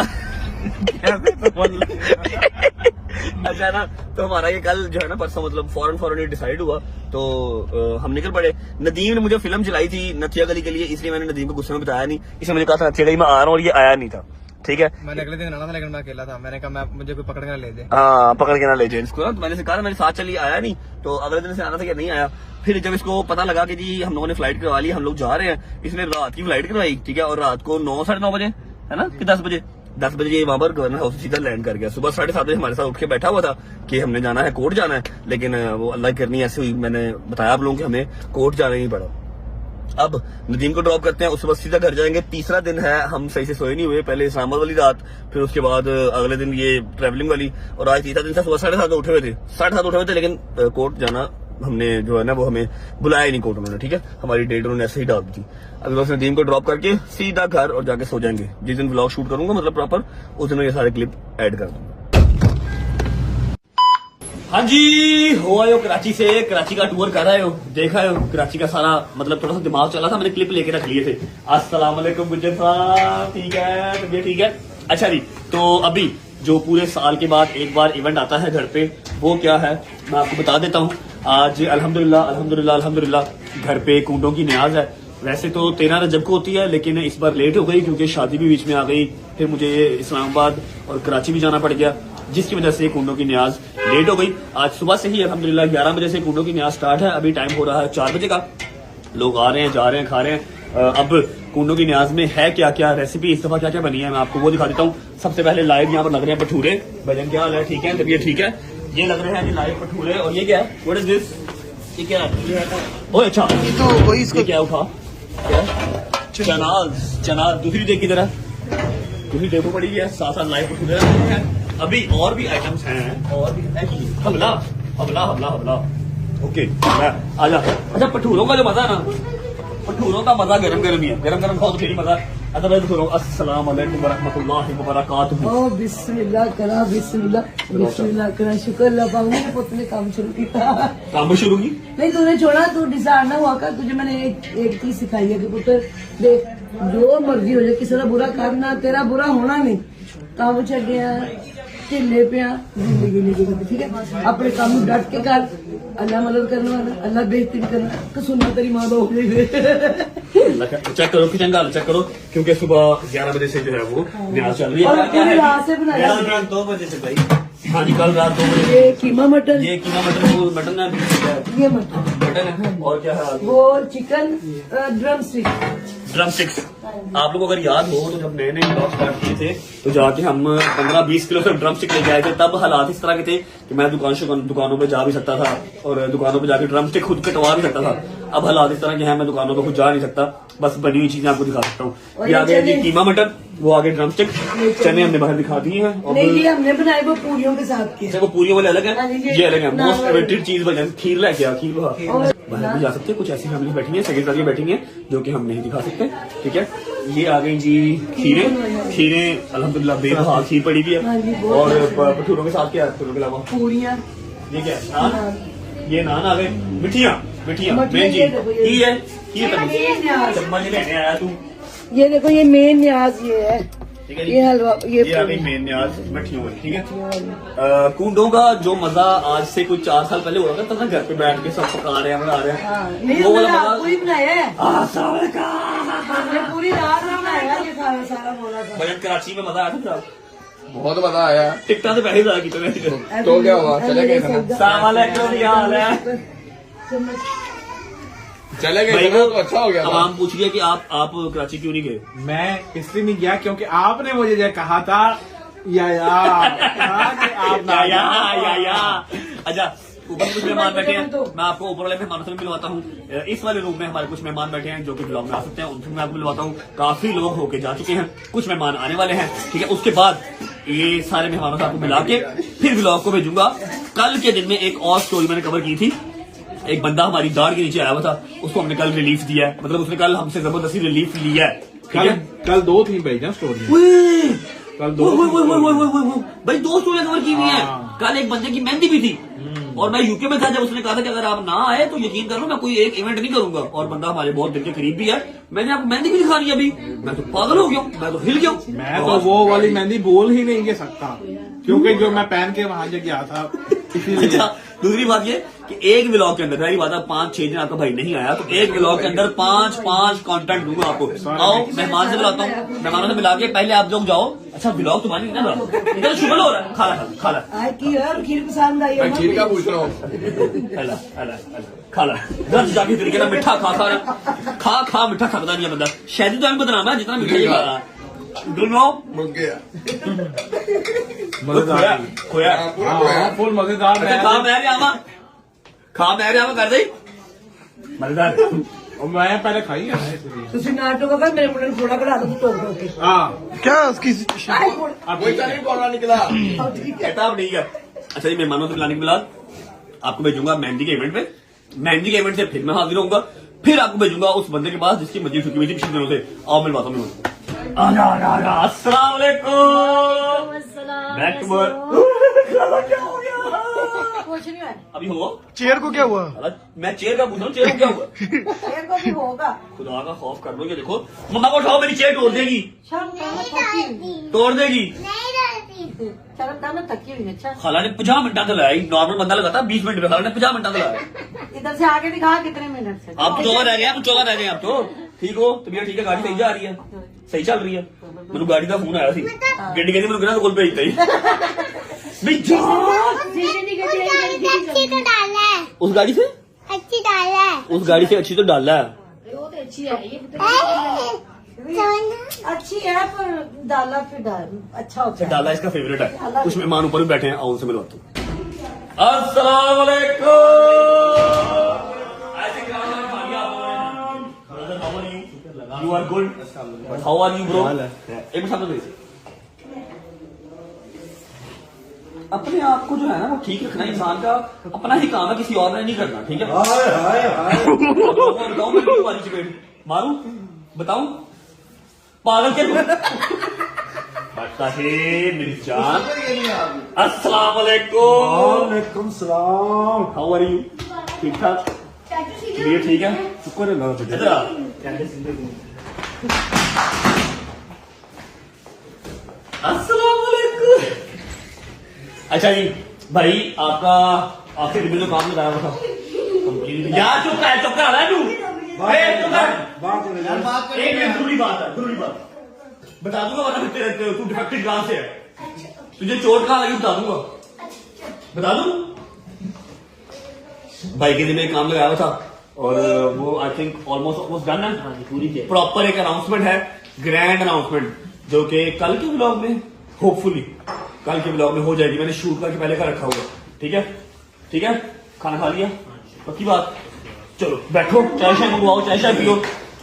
[SPEAKER 6] अच्छा ना, तो हमारा ये कल जो है ना परसों मतलब फौरन ये डिसाइड हुआ, तो हम निकल पड़े। नदीम ने मुझे फिल्म चलाई थी नथिया गली के लिए, इसलिए मैंने नदीम को गुस्से में बताया नहीं। इसने मुझे कहा था नथिया गली में आ रहा हूँ और ये आया नहीं था, ठीक है।
[SPEAKER 3] मैंने अगले दिन आना था लेकिन मैं अकेला था, मैंने कहा मुझे कोई पकड़ के ना ले जाए।
[SPEAKER 6] हाँ, पकड़ के ना ले जाए इसको ना, तो मैंने कहा मेरे साथ चलिए, आया नहीं, तो अगले दिन से आना था कि नहीं आया। फिर जब इसको पता लगा कि जी हम लोगों ने फ्लाइट करवा ली, हम लोग जा रहे हैं, इसने रात की फ्लाइट करवाई, ठीक है, और रात को 9 साढ़े 9 बजे, है ना, कि 10 बजे ये वहां पर गवर्नर हाउस सीधा लैंड कर गया। सुबह 7:30 बजे हमारे साथ उठ के बैठा हुआ था कि हमने जाना है, कोर्ट जाना है, लेकिन वो अल्लाह की करनी ऐसी हुई, मैंने बताया आप लोगों को हमें कोर्ट जाना ही पड़ा। अब नदीम को ड्रॉप करते हैं, उसके बाद सीधा घर जाएंगे। तीसरा दिन है, हम सही से सोए नहीं हुए, पहले इस्लामाबाद वाली रात, फिर उसके बाद अगले दिन ये ट्रैवलिंग वाली, और आज तीसरा दिन था। सुबह 7:30 उठे हुए थे, 7:30 उठे हुए थे, लेकिन कोर्ट जाना हमने जो है ना वो हमें बुलाया ही नहीं कोर्ट उन्होंने, ठीक है, हमारी डेट उन्होंने ऐसे ही डाल दी थी। अभी बस नदीम को ड्रॉप करके सीधा घर और जाके सो जाएंगे। जिस दिन व्लॉग शूट करूंगा मतलब प्रॉपर, उस दिन ये सारे क्लिप ऐड कर दूंगा। हाँ जी, हो आए हो कराची से, कराची का टूर कर आए हो, देखा है कराची का सारा, मतलब थोड़ा सा दिमाग चला था, मैंने क्लिप लेके रख लिए थे। अस्सलाम वालेकुम गुज्जर साहब, ठीक है, तबीयत ठीक है? अच्छा जी, तो अभी जो पूरे साल के बाद एक बार इवेंट आता है घर पे, वो क्या है मैं आपको बता देता हूँ। आज अल्हम्दुलिल्लाह घर पे कूटों की न्याज है। वैसे तो 13 रजब को होती है, लेकिन इस बार लेट हो गई क्योंकि शादी भी बीच में आ गई, फिर मुझे इस्लामाबाद और कराची भी जाना पड़ गया, जिसकी वजह से कुंडों की न्याज लेट हो गई। आज सुबह से ही अल्हम्दुलिल्लाह 11 बजे से कुंडों की न्याज स्टार्ट है। अभी टाइम हो रहा है 4 बजे का। लोग आ रहे हैं, जा रहे हैं, खा रहे हैं। अब कुंडों की न्याज में है क्या क्या रेसिपी, इस दफा क्या क्या बनी है, मैं आपको वो दिखा देता हूँ। सबसे पहले लाइव यहाँ पर लग रहे हैं भटूरे। भजन क्या हाल है? ठीक है, तबीयत ठीक है? ये लग रहे हैं जी लाइव भटूरे। और ये क्या है? What is this? ये क्या है? ओह अच्छा,
[SPEAKER 4] तो वही इसको
[SPEAKER 6] ये क्या उठा? क्या? चनाज दूसरी डेग की तरह दूसरी डेगो पड़ी है, साथ साथ लाइव भटूरे रखे हैं। अभी और भी आइटम्स हैं, और भी हमला हमला हमला हमला। ओके आजा। अच्छा, भटूरों का जो मजा है ना, भटूरों का मजा गरम गरम ही है। गरम गरम खाओ तो फिर ही मजा। अच्छा मैं भटूरों अस्सलाम वालेकुम वरहमतुल्लाहि वबरकातुहू।
[SPEAKER 8] ओ बिस्मिल्लाह करा, बिस्मिल्लाह करा। शुक्र अल्लाह पाक ने पुत ने काम शुरू किया।
[SPEAKER 6] काम शुरू की?
[SPEAKER 8] नहीं तूने छोड़ा, तू डिसाइड ना हुआ कर। तुझे मैंने एक चीज सिखाई है कि पुत्र देख, जो मर्जी हो जाए, किसी का बुरा करना, तेरा बुरा होना नहीं। काम छड़ गया, ढिले पिया, जिंदगी नहीं गुजरती। ठीक है, अपने काम में डट के कर। अल्लाह मदद करने वाला, अल्लाह बेइज्जती नहीं करना। तो सुनना तेरी माँ तो हो गई।
[SPEAKER 6] चेक करो किचन का, चेक करो, क्योंकि सुबह 11 बजे से जो है वो न्याज चल रही
[SPEAKER 8] और
[SPEAKER 6] है।
[SPEAKER 8] पूरी रात से बनाया।
[SPEAKER 6] रात 2 बजे से भाई। हाँ जी, कल रात 2 बजे।
[SPEAKER 8] ये कीमा मटन,
[SPEAKER 6] ये कीमा मटन है,
[SPEAKER 8] ये मटन,
[SPEAKER 6] मटन है। और क्या है?
[SPEAKER 8] वो chicken drum stick.
[SPEAKER 6] Drum sticks. आप लोगों को अगर याद हो तो जब नए नए ब्लॉग स्टार्ट किए थे तो जाके हम 15-20 किलो से ड्रम स्टिक लेके आए थे। तब हालात इस तरह के थे कि मैं दुकानों पे जा भी सकता था और दुकानों पे जाके ड्रम स्टिक खुद कटवा भी सकता था। अब हालात इस तरह के हैं, मैं दुकानों पे खुद जा नहीं सकता, बस बनी हुई चीजें आपको दिखा सकता हूँ। ये आगे जी कीमा मटन, वो आगे ड्रम स्टिक, चने हमने बाहर दिखा दिए हैं। और
[SPEAKER 8] नहीं, ये हमने बनाए वो पूरियों के साथ के।
[SPEAKER 6] वो पूरी वाले अलग है,
[SPEAKER 8] हाँ जी,
[SPEAKER 6] ये अलग है।
[SPEAKER 8] नान
[SPEAKER 6] मोस्ट
[SPEAKER 8] वाले।
[SPEAKER 6] फेवरेट चीज बजन खीर लेके आ, खीर बाहर भी जा सकते हैं। कुछ ऐसी फैमिली बैठी है, सेकंड वाली बैठी है, जो कि हम नहीं दिखा सकते। ठीक है, ये आ गई जी खीरें अल्हम्दुलिल्लाह बेबहा खीर पड़ी हुई
[SPEAKER 8] हाँ जी,
[SPEAKER 6] है।
[SPEAKER 8] बहुत
[SPEAKER 6] और भटूरों के साथ क्या है? भटूरों के अलावा
[SPEAKER 8] पूरियाँ,
[SPEAKER 6] ये क्या है? नान। ये नान आ गए। मिठियाँ
[SPEAKER 8] मठियाँ,
[SPEAKER 6] मेन
[SPEAKER 8] ये
[SPEAKER 6] चीज
[SPEAKER 8] देखो, ये-
[SPEAKER 6] की है। खीर
[SPEAKER 8] मेन न्याज।
[SPEAKER 6] चम्मच लेने आया तू।
[SPEAKER 8] ये देखो, ये मेन न्याज ये है।
[SPEAKER 6] ठीक है जी,
[SPEAKER 8] ये हलवा,
[SPEAKER 6] ये आ गई मेन न्याज मठियों वाली। ठीक है, कुंडों का जो मजा आज से कुछ 4 साल पहले हो रहा था ना, घर पे बैठ के सब पका रहे हैं, बना रहे हैं,
[SPEAKER 8] नहीं,
[SPEAKER 6] वो वाला
[SPEAKER 8] हमने
[SPEAKER 6] मजा।
[SPEAKER 8] पूरी बनाया है।
[SPEAKER 6] अस्सलाम वालेकुम।
[SPEAKER 8] हमने पूरी रात में बनाया ये सारा बोला था।
[SPEAKER 6] भजन कराची में मजा आया था।
[SPEAKER 3] बहुत मजा आया।
[SPEAKER 6] टिकटा से पहले ज्यादा की तो
[SPEAKER 3] तो क्या हुआ? चले गए थे ना?
[SPEAKER 6] अस्सलाम वालेकुम, क्या हाल है?
[SPEAKER 3] चले गए
[SPEAKER 6] भाई
[SPEAKER 3] थे ना, तो अच्छा हो गया
[SPEAKER 6] अब
[SPEAKER 3] था।
[SPEAKER 6] हम पूछ लिया कि आप कराची क्यों नहीं गए?
[SPEAKER 2] मैं इसलिए नहीं गया क्योंकि आपने मुझे ये कहा था या आप
[SPEAKER 6] या अच्छा, ऊपर कुछ मेहमान बैठे हैं, मैं आपको ऊपर वाले मेहमानों से भी मिलवाता हूँ। इस वाले रूम में हमारे कुछ मेहमान बैठे हैं जो कि ब्लॉग में आ सकते हैं, उनसे मैं आपको मिलवाता हूँ। काफी लोग होके जा चुके हैं, कुछ मेहमान आने वाले हैं। ठीक है, उसके बाद ये सारे मेहमानों से आपको मिला के फिर ब्लॉग को भेजूंगा। कल के दिन में एक और स्टोरी मैंने कवर की थी। एक बंदा हमारी दाढ़ के नीचे आया हुआ था, उसको हमने कल रिलीफ दिया है, मतलब उसने कल हमसे जबरदस्ती रिलीफ लिया है। ठीक है,
[SPEAKER 2] कल 2 थी भाई स्टोरी। कल 2
[SPEAKER 6] भाई 2 स्टोरियां कवर की हुई है।
[SPEAKER 2] हाँ।
[SPEAKER 6] कल एक बंदे की मेहंदी भी थी और मैं यूके में था जब उसने कहा था कि अगर आप ना आए तो यकीन कर लो मैं कोई एक इवेंट नहीं करूंगा। और बंदा हमारे बहुत दिल के करीब भी है। मैंने आपको मेहंदी भी दिखा दी अभी, मैं तो पागल हो गया हूँ, मैं तो हिल गया हूँ।
[SPEAKER 2] मैं तो वो वाली मेहंदी बोल ही नहीं के सकता क्योंकि जो मैं पहन के वहां से गया था इसीलिए।
[SPEAKER 6] अच्छा, दूसरी बात ये कि एक व्लॉग के अंदर पहली बात है 5-6 दिन आपका भाई नहीं आया तो एक व्लॉग के अंदर 5 कंटेंट दूंगा आपको। आओ मेहमान से मिलाता हूँ, मेहमानों से मिला के पहले आप लोग जाओ। अच्छा व्लॉग तुम्हारी नहीं ना, इधर शुगर हो रहा है, खा ला
[SPEAKER 8] आए की यार, खीर पसंद आई
[SPEAKER 3] मैं
[SPEAKER 8] है।
[SPEAKER 3] खीर का पूछ रहा हूँ।
[SPEAKER 6] खा ला घर जाके तरीके का मिठा खा मिठा खाता नहीं है बंदा। शायद तो हमें बदनाम है जितना मिठा ही खा रहा है।
[SPEAKER 3] मुझ गया।
[SPEAKER 2] मजेदार
[SPEAKER 6] खोया
[SPEAKER 2] फुल मजेदार।
[SPEAKER 6] खा मैं कर दे मजेदार।
[SPEAKER 2] और मैं पहले खाई है इसलिए।
[SPEAKER 8] तुसी नाटक का मेरे मुंडे में थोड़ा करा दो तोड़ तोड़ के।
[SPEAKER 2] हाँ
[SPEAKER 4] क्या उसकी
[SPEAKER 2] अब
[SPEAKER 3] कोई नहीं बोलना निकला।
[SPEAKER 6] कहता अब ठीक है। अच्छा जी, मेहमानों से मिलाने के बाद आपको भेजूंगा मेहंदी के इवेंट पे। मेहंदी के इवेंट से फिर मैं हाजिर होऊंगा, फिर आपको भेजूंगा उस बंदे के पास जिसकी मस्जिद छुट्टी हुई थी पिछले दिनों से। आओ मिलवाता हूँ। अस्सलाम वालेकुम। Back to work. क्या हो गया?
[SPEAKER 8] कुछ नहीं है,
[SPEAKER 6] अभी हो
[SPEAKER 4] चेयर को क्या हुआ?
[SPEAKER 6] मैं चेयर का पूछ रहा हूँ, चेयर को क्या हुआ?
[SPEAKER 8] चेयर को भी होगा।
[SPEAKER 6] खुदा का खौफ कर लो। ये देखो मम्मा को उठाओ, मेरी चेयर तोड़ देगी,
[SPEAKER 8] शर्म करना थकी हुई।
[SPEAKER 6] तोड़ देगी।
[SPEAKER 8] शर्म करना थकी हुई है। अच्छा
[SPEAKER 6] खाला ने 50 मिनट का लगाया, नॉर्मल बंदा लगाता 20 मिनट में, खाला ने 50 मिनट का लगाया।
[SPEAKER 8] इधर से आगे दिखा कितने मिनट से।
[SPEAKER 6] आप 14 रह गए, आप 14 रह गए। आप तो ठीक हो, तबीयत ठीक है, गाड़ी सही जा रही है, सही चल रही है। मेनू गाड़ी का फोन आया सी, गड्डी कहती मैं कोल भेजता ही। नहीं जा
[SPEAKER 9] अच्छी तो डालना है,
[SPEAKER 6] उस गाड़ी से
[SPEAKER 9] अच्छी डालना है।
[SPEAKER 6] उस गाड़ी से अच्छी तो डाला है।
[SPEAKER 8] वो तो अच्छी है ये
[SPEAKER 9] सोना
[SPEAKER 8] अच्छी है पर डाला फिर डाल अच्छा होता है।
[SPEAKER 6] डाला इसका फेवरेट है। कुछ मेहमान ऊपर भी बैठे हैं, आओ उनसे मिलवाता हूँ। अस्सलाम वालेकुम। You are good, how are you bro? एक मिनट सामने भेज। अपने आप को जो है ना वो ठीक रखना इंसान का अपना ही काम है, किसी और ने नहीं करना, ठीक है? बताओ मैं क्यों मारी चपेट मारूं? बताऊं पागल के मेरी जान। अस्सलाम वालेकुम सलाम। How are you? ठीक ठाक? ये ठीक है, शुक्र है अल्लाह का। इधर आ। अस्सलाम वालेकुम। अच्छा जी भाई, आपका आखिर में जो काम लगाया था यार, चुप कर रहा है तू। एक मिनट, जरूरी बात बता दूंगा, वरना तू डिफेक्टेड कहां से है, तुझे चोट कहां लगी बता दूंगा। बता दूं भाई के दिन में काम लगाया था और वो आई थिंक ऑलमोस्ट डन है, पूरी प्रॉपर एक अनाउंसमेंट है, ग्रैंड अनाउंसमेंट, जो कि कल के ब्लॉग में होपफुली कल के ब्लॉग में हो जाएगी। मैंने शूट करके पहले का रखा हुआ, ठीक है? ठीक है, खाना खा लिया, पक्की बात। चलो बैठो, चाय शाय मंगवाओ, चाय शाय पियो।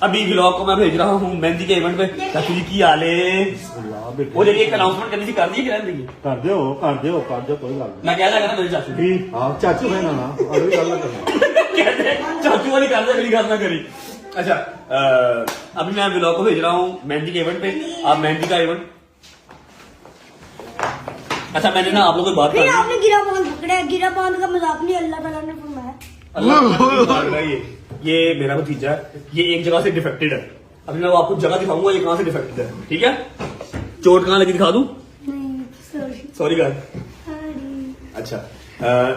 [SPEAKER 6] अभी ब्लॉग को मैं भेज रहा हूँ मेहंदी के इवेंट पे। चाचू जी की आले वो देखिए, एक अनाउंसमेंट करनी थी, कर दी
[SPEAKER 1] कर दो कोई गल
[SPEAKER 6] मैं कह रहा मेरे चाचू
[SPEAKER 1] नहीं। हाँ चाचू है ना अगली गल
[SPEAKER 6] कहते चाचू वाली कर दे, अगली गल ना करी। अच्छा अभी मैं ब्लॉग को भेज रहा हूँ मेहंदी के इवेंट पे। आप मेहंदी का इवेंट, अच्छा मैंने ना आप लोगों से बात
[SPEAKER 9] फिर
[SPEAKER 6] कर
[SPEAKER 9] आपने गिरा बांध पकड़ा है, गिरा बांध का मजाक नहीं अल्लाह ताला ने फरमाया।
[SPEAKER 6] ये मेरा भतीजा है, ये एक जगह से डिफेक्टेड है। अभी मैं आपको जगह दिखाऊंगा ये कहां से डिफेक्टेड है, ठीक है? चोट कहां लगी दिखा दूं?
[SPEAKER 9] नहीं
[SPEAKER 6] सॉरी गाइस। अच्छा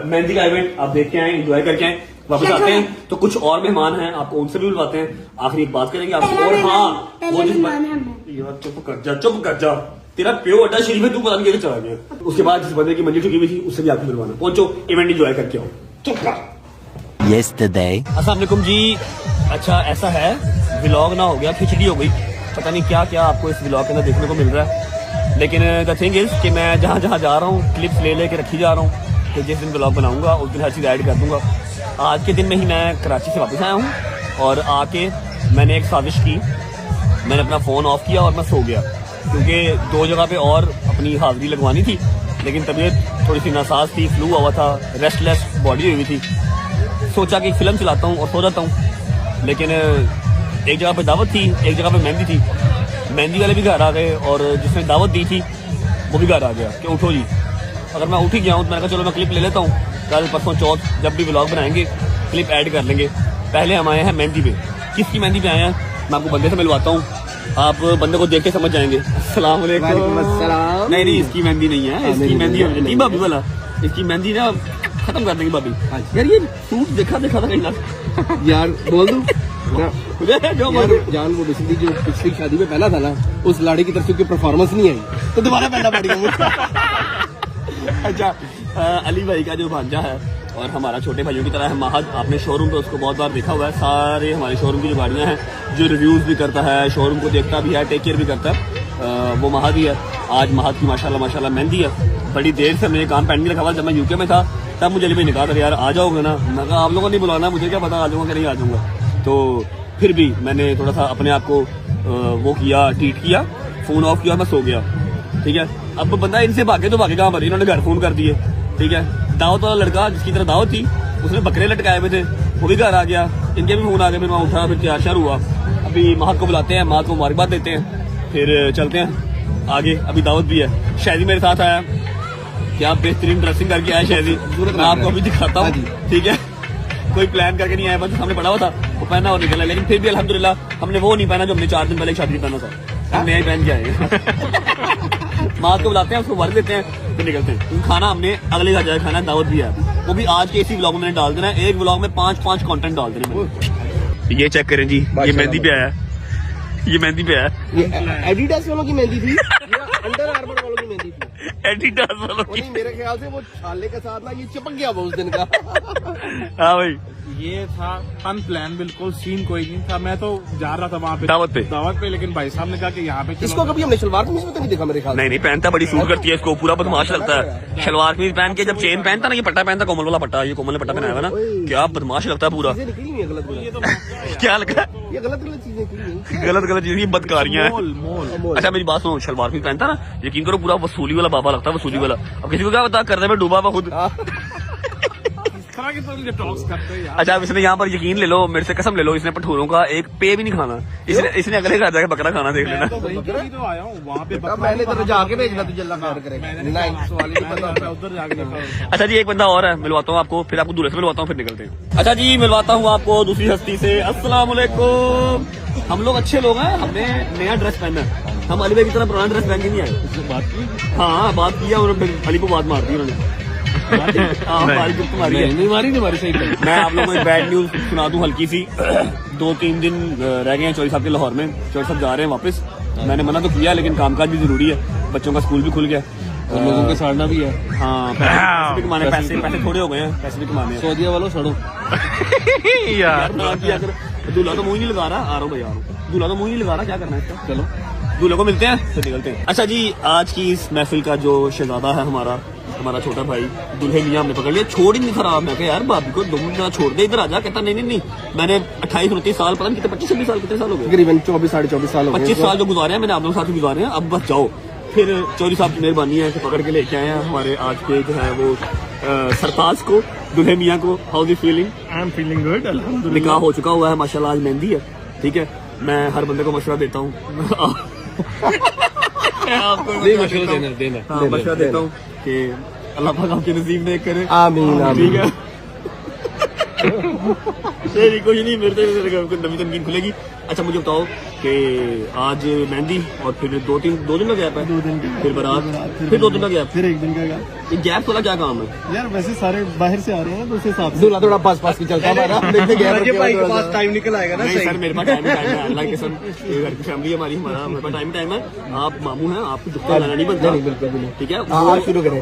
[SPEAKER 6] मेहंदी का इवेंट आप देख के आए, एंजॉय करके आए, वापस आते हैं तो कुछ और मेहमान हैं, आपको उनसे भी बुलवाते हैं, आखिरी एक बात करेंगे आपसे। और हाँ वो जिस यार चुप कर जा, तेरा प्यो अड्डा शरीफ है, तू पता नहीं कैसे चला गया। उसके बाद जिस बंदे की मंजिल चुकी हुई थी उससे भी आपको मिलवाना। पहुंचो, इवेंट एंजॉय करके आओ। चुप कर। अस्सलाम वालेकुम जी। अच्छा ऐसा है, व्लॉग ना हो गया, खिचड़ी हो गई, पता नहीं क्या क्या आपको इस व्लॉग के अंदर देखने को मिल रहा है। लेकिन द थिंग इज कि मैं जहाँ जहाँ जा रहा हूँ क्लिप्स ले लेके रखी जा रहा हूँ, तो जिस दिन व्लॉग बनाऊंगा उस दिन हर चीज़ ऐड कर दूंगा। आज के दिन में ही मैं कराची से वापस आया हूँ और आके मैंने एक साजिश की, मैंने अपना फ़ोन ऑफ किया और मैं सो गया, क्योंकि 2 जगह पे और अपनी हाजिरी लगवानी थी, लेकिन तबीयत थोड़ी सी नासाज थी, फ्लू हुआ था, रेस्टलेस बॉडी हुई थी। सोचा कि एक फिल्म चलाता हूँ और सो जाता हूँ, लेकिन एक जगह पे दावत थी, एक जगह पे मेहंदी थी, मेहंदी वाले भी घर आ गए और जिसने दावत दी थी वो भी घर आ गया कि उठो जी। अगर मैं उठ ही गया हूँ तो मैंने कहा चलो मैं क्लिप ले लेता हूँ, कल परसों चौथ जब भी व्लॉग बनाएंगे क्लिप ऐड कर लेंगे। पहले हम आए हैं मेहंदी पे। किसकी मेहंदी पे आए हैं मैं आपको बंदे से मिलवाता हूँ, आप बंदे को देख के समझ जाएंगे। अस्सलाम वालेकुम। नहीं इसकी मेहंदी नहीं है, इसकी मेहंदी भाभी वाला, इसकी मेहंदी ना खत्म कर देंगे भाभी। यार ये सूट देखा था कहीं ना
[SPEAKER 3] यार बोल दूं
[SPEAKER 6] जो
[SPEAKER 3] जान, वो बेसिकली जो पिछली शादी में पहना था ना, उस लाड़ी की तरफ से परफॉर्मेंस नहीं आई तो दोबारा पहनना पड़ेगा।
[SPEAKER 6] अच्छा अली भाई का जो भांजा है और हमारा छोटे भाइयों की तरह है महद, आपने शोरूम पे उसको बहुत बार देखा हुआ है। सारे हमारे शोरूम की जो गाड़ियां हैं, जो रिव्यूज भी करता है, शोरूम को देखता भी है, टेक केयर भी करता है, वो महद ही है। आज महद की माशाल्लाह मेहंदी है। बड़ी देर से मैंने काम पेंडिंग रखा हुआ, जब मैं यूके में था तब मुझे अली भाई ने कहा था यार आ जाओगे ना, मैं कहा आप लोगों ने बुलाना, मुझे क्या पता आ जाऊंगा कि नहीं आ जाऊंगा। तो फिर भी मैंने थोड़ा सा अपने आप को वो किया, ट्रीट किया, फोन ऑफ किया, मैं सो गया, ठीक है। अब बंदा इनसे भागे तो भागे कहाँ पर, इन्होंने घर फोन कर दिए, ठीक है। दावत वाला लड़का जिसकी तरह दावत थी उसने बकरे लटकाए हुए थे, वो भी घर आ गया, इनके भी फोन आ गए, फिर मैं उठा, फिर तैयार श्यार हुआ। अभी महक को बुलाते हैं, महक को मुबारकबाद देते हैं, फिर चलते हैं आगे। अभी दावत भी है, शायदी मेरे साथ आया, क्या बेहतरीन ड्रेसिंग करके आया शायदी, मैं आपको अभी दिखाता हूँ, ठीक है। कोई प्लान करके नहीं आया, बस सामने पड़ा हुआ था वो पहना और निकला, लेकिन फिर भी अल्हम्दुलिल्लाह हमने वो नहीं पहना जो हमने 4 दिन पहले शादी पहना था, हमने यही पहन के आए। माँ को बुलाते हैं, उसको वर्क देते हैं, फिर निकलते हैं। खाना हमने अगले घर जाकर खाना, दावत भी है, वो भी आज के इसी व्लॉग में मैंने डाल देना है। एक व्लॉग में 5 कंटेंट डाल देने। ये चेक करें जी, ये मेहंदी पे आया, ये मेहंदी पे आया,
[SPEAKER 3] ये एडिडास वालों की मेहंदी थी या अंडर आर्मर वालों की मेहंदी थी?
[SPEAKER 6] एडिडास वालों की।
[SPEAKER 3] नहीं, मेरे ख्याल से वो छाले के साथ ना ये चिपक गया वो उस दिन का।
[SPEAKER 6] हाँ भाई,
[SPEAKER 2] ये था अनप्लान, बिल्कुल सीन कोई नहीं था। मैं तो जा रहा था वहाँ पे
[SPEAKER 6] दावत पे,
[SPEAKER 2] लेकिन भाई साहब ने कहा कि यहाँ पे चलो।
[SPEAKER 3] इसको कभी हमने शलवार कमीज में तो नहीं देखा मेरे ख्याल से।
[SPEAKER 6] नहीं पहनता, बड़ी सूट करती है इसको, पूरा बदमाश लगता है। शलवार कमीज पहन के जब चेन पहनता ना, ये पट्टा पहनता, कोमल वाला पट्टा, ये कोमल ने पट्टा पहनाया हुआ ना, क्या बदमाश लगता है पूरा।
[SPEAKER 3] चीजें निकली नहीं है गलत गलत।
[SPEAKER 6] क्या लगा?
[SPEAKER 3] ये गलत गलत चीजें निकली हैं।
[SPEAKER 6] गलत चीजें, बदकारियां हैं। अच्छा मेरी बात सुनो, शलवार कमीज पहनता ना, यकीन करो पूरा वसूली वाला बाबा लगता है, वसूली वाला। अब किसी को क्या पता, करने में डूबा हुआ खुद।
[SPEAKER 2] इस तरह के तो मुझे टॉक्स करते हैं यार।
[SPEAKER 6] अच्छा अब इसने यहाँ पर यकीन ले लो, मेरे से कसम ले लो, इसने पठोरों का एक पे भी नहीं खाना। इसने अगले घर जाके बकरा खाना, देख लेना।
[SPEAKER 2] तो वहीं पे ही तो आया हूँ, वहाँ पे
[SPEAKER 3] अब मैंने तो जाके भेजना तुझे अल्लाह खैर करे। नहीं सवाल ही नहीं पता।
[SPEAKER 2] उधर जाके देखा।
[SPEAKER 6] अच्छा जी, एक बंदा और है, मिलवाता हूँ आपको, फिर आपको दूल्हे से मिलवाता हूँ, फिर निकलते हैं। अच्छा जी, मिलवाता हूँ आपको दूसरी हस्ती से। अस्सलाम वालेकुम। हम लोग अच्छे लोग हैं, हमने नया ड्रेस पहना है। हम अली भाई की तरह पुराना ड्रेस पहन के नहीं आए। बात की? हाँ बात किया, उन्होंने अली को बात मार दी उन्होंने।
[SPEAKER 3] नहीं मारी सही।
[SPEAKER 6] मैं आप लोगों को बैड न्यूज सुना दूं हल्की सी। 2-3 दिन रह गए हैं चौधरी साहब के लाहौर में। चौधरी साहब जा रहे हैं वापस। मैंने मना तो किया, लेकिन कामकाज भी जरूरी है, बच्चों का स्कूल भी खुल गया
[SPEAKER 3] और लोगों के साड़ना भी है।
[SPEAKER 6] हाँ, पैसे भी कमाने, पैसे थोड़े हो गए हैं, पैसे भी कमाने हैं।
[SPEAKER 3] सऊदीया वालों सड़ो
[SPEAKER 6] यार दूल्हा तो मुंह नहीं लगा रहा। आ रहा हूँ भाई, आ रहा हूँ। दूल्हा तो मुंह नहीं लगा रहा, क्या करना है इसका। चलो दूल्हे को मिलते हैं, फिर निकलते हैं। अच्छा जी, आज की इस महफिल का जो शहजादा है हमारा छोटा भाई, दूल्हे मियां हमने पकड़ लिया। छोड़ ही नहीं खराब। मैं कहा यार भाभी को 2 मिनट छोड़ दे, इधर आ जा। कहता नहीं, मैंने 28-29 साल, पता नहीं कितने, 25-26 साल, कितने साल हो गए,
[SPEAKER 3] तकरीबन 24-24.5 साल हो गए।
[SPEAKER 6] 25 साल जो गुजारे हैं मैंने आप लोगों के साथ भी गुजारे हैं। अब बस जाओ। फिर चौधरी साहब की मेहरबानी है कि पकड़ के लेके आए हैं हमारे आज के जो है वो सरताज को, दूल्हे मियां को। How is feeling?
[SPEAKER 2] I am feeling good, अल्हम्दुलिल्लाह।
[SPEAKER 6] निकाह हो चुका हुआ है माशाल्लाह, आज मेहंदी है। ठीक है, मैं हर बंदे को मशवरा देता हूँ।
[SPEAKER 3] नहीं मशवरा देना
[SPEAKER 6] मशवरा देता हूँ कि अल्लाह पाक आपके नसीब में करे।
[SPEAKER 3] आमीन
[SPEAKER 6] ठीक है। तेरी कोई नहीं, मेरे से नवी तनकीन खुलेगी। अच्छा मुझे बताओ कि आज मेहंदी और फिर 2 दिन का गैप है। 2 दिन फिर बारात, फिर 2 दिन का गैप,
[SPEAKER 7] फिर 1 दिन का
[SPEAKER 6] ये गैप वाला क्या काम है
[SPEAKER 7] यार? वैसे सारे बाहर से आ रहे हैं ना, तो उस हिसाब से
[SPEAKER 3] दूल्हा थोड़ा पास की चलता है।
[SPEAKER 7] भाई के पास टाइम निकल आएगा ना।
[SPEAKER 6] नहीं
[SPEAKER 7] सही
[SPEAKER 6] सर, मेरे पास टाइम है, अल्लाह की कसम। ये घर की फैमिली है हमारी, हमारे पास टाइम है। आप मामू हैं, आपको दुखता लाना नहीं बनता।
[SPEAKER 3] बिल्कुल
[SPEAKER 6] ठीक है,
[SPEAKER 3] आप शुरू करें।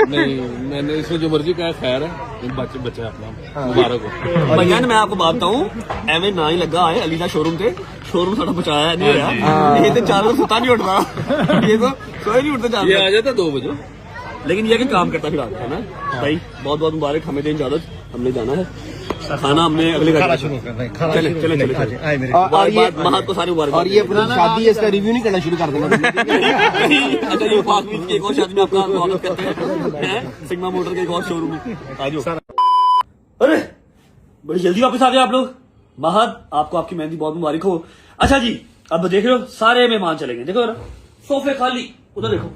[SPEAKER 7] नहीं, मैंने इसको जो मर्जी कहा, खैर है, बच्चा अपना मुबारक हो।
[SPEAKER 6] भैया मैं आपको बात बताऊं, एवं ना ही लगा आए अली दा शोरूम से, शोरूम साढ़ा बचाया नहीं होया। ये तो 4 बजे सुता नहीं उठता, ये तो सोए नहीं उठते 4
[SPEAKER 3] ये आ जाता 2 बजे,
[SPEAKER 6] लेकिन ये कि काम करता फिर आता है ना भाई। बहुत बहुत मुबारक, हमें दें इजाजत, हमने जाना है। खाना हमने अगले घर
[SPEAKER 7] शुरू करना है।
[SPEAKER 6] चले
[SPEAKER 3] और ये
[SPEAKER 6] महात को सारी मुबारक।
[SPEAKER 3] और ये अपनी शादी है, इसका रिव्यू नहीं करना शुरू कर देना।
[SPEAKER 6] अच्छा ये फाकमीद की एक और शादी में आपका स्वागत करते हैं, सिग्मा मोटर के एक और शोरूम में। आ जाओ। अरे बड़ी जल्दी वापस आ गए आप लोग। महद, आपको आपकी मेहंदी बहुत मुबारक हो। अच्छा जी, अब देख रहे हो सारे मेहमान चले गए, देखो ना सोफे खाली, उधर देखो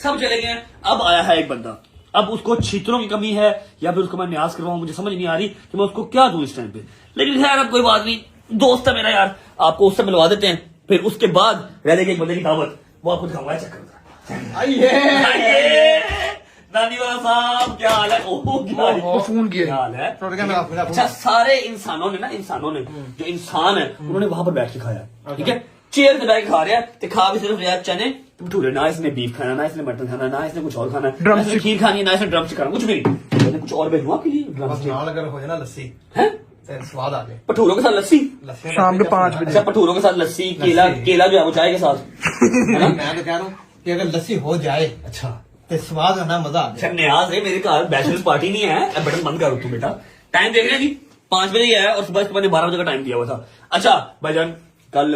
[SPEAKER 6] सब चले गए। अब आया है एक बंदा, अब उसको छीतरों की कमी है या फिर उसको मैं न्याज करवाऊं, मुझे समझ नहीं आ रही कि मैं उसको क्या दूं इस टाइम पे। लेकिन खैर अब कोई बात नहीं, दोस्त है मेरा यार, आपको उससे मिलवा देते हैं। फिर उसके बाद रह जाएगी एक बंदे की दावत, वो आपको दिखाऊंगा। चक्कर आइए नानी वाला साहब, क्या हाल है?
[SPEAKER 3] फोन किया
[SPEAKER 6] क्या हाल है? अच्छा सारे इंसानों ने जो इंसान है उन्होंने वहां पर बैठ के खाया। ठीक है, चेयर पे बैठ के खा रहे हैं, तो खा भी सिर्फ रहा चने भटूरे, ना इसने बीफ खाना, ना इसने मटन खाना, ना इसने कुछ और खाना, ना इसने खीर खानी है, ना इसने ड्रम खाना, कुछ भी नहीं। मैंने कुछ और भेजूंगा आपके लिए ड्रम
[SPEAKER 7] अगर हो जाए ना लस्सी
[SPEAKER 6] है,
[SPEAKER 7] स्वाद आ जाए।
[SPEAKER 6] भटूरों के साथ लस्सी
[SPEAKER 7] शाम के 5 बजे।
[SPEAKER 6] अच्छा भटूरों के साथ लस्सी, केला जो है वो चाय के साथ।
[SPEAKER 7] मैं तो कह रहा हूँ कि अगर लस्सी हो जाए अच्छा तो स्वाद है ना, मजा आ जाए।
[SPEAKER 6] न्याज है, मेरे घर बैचलर्स पार्टी नहीं है। अब बटन बंद करो तू बेटा, टाइम देख रहे हैं जी 5 बजे ही आया और सुबह इसके मैंने 12 बजे का टाइम दिया हुआ था। अच्छा भाईजान, कल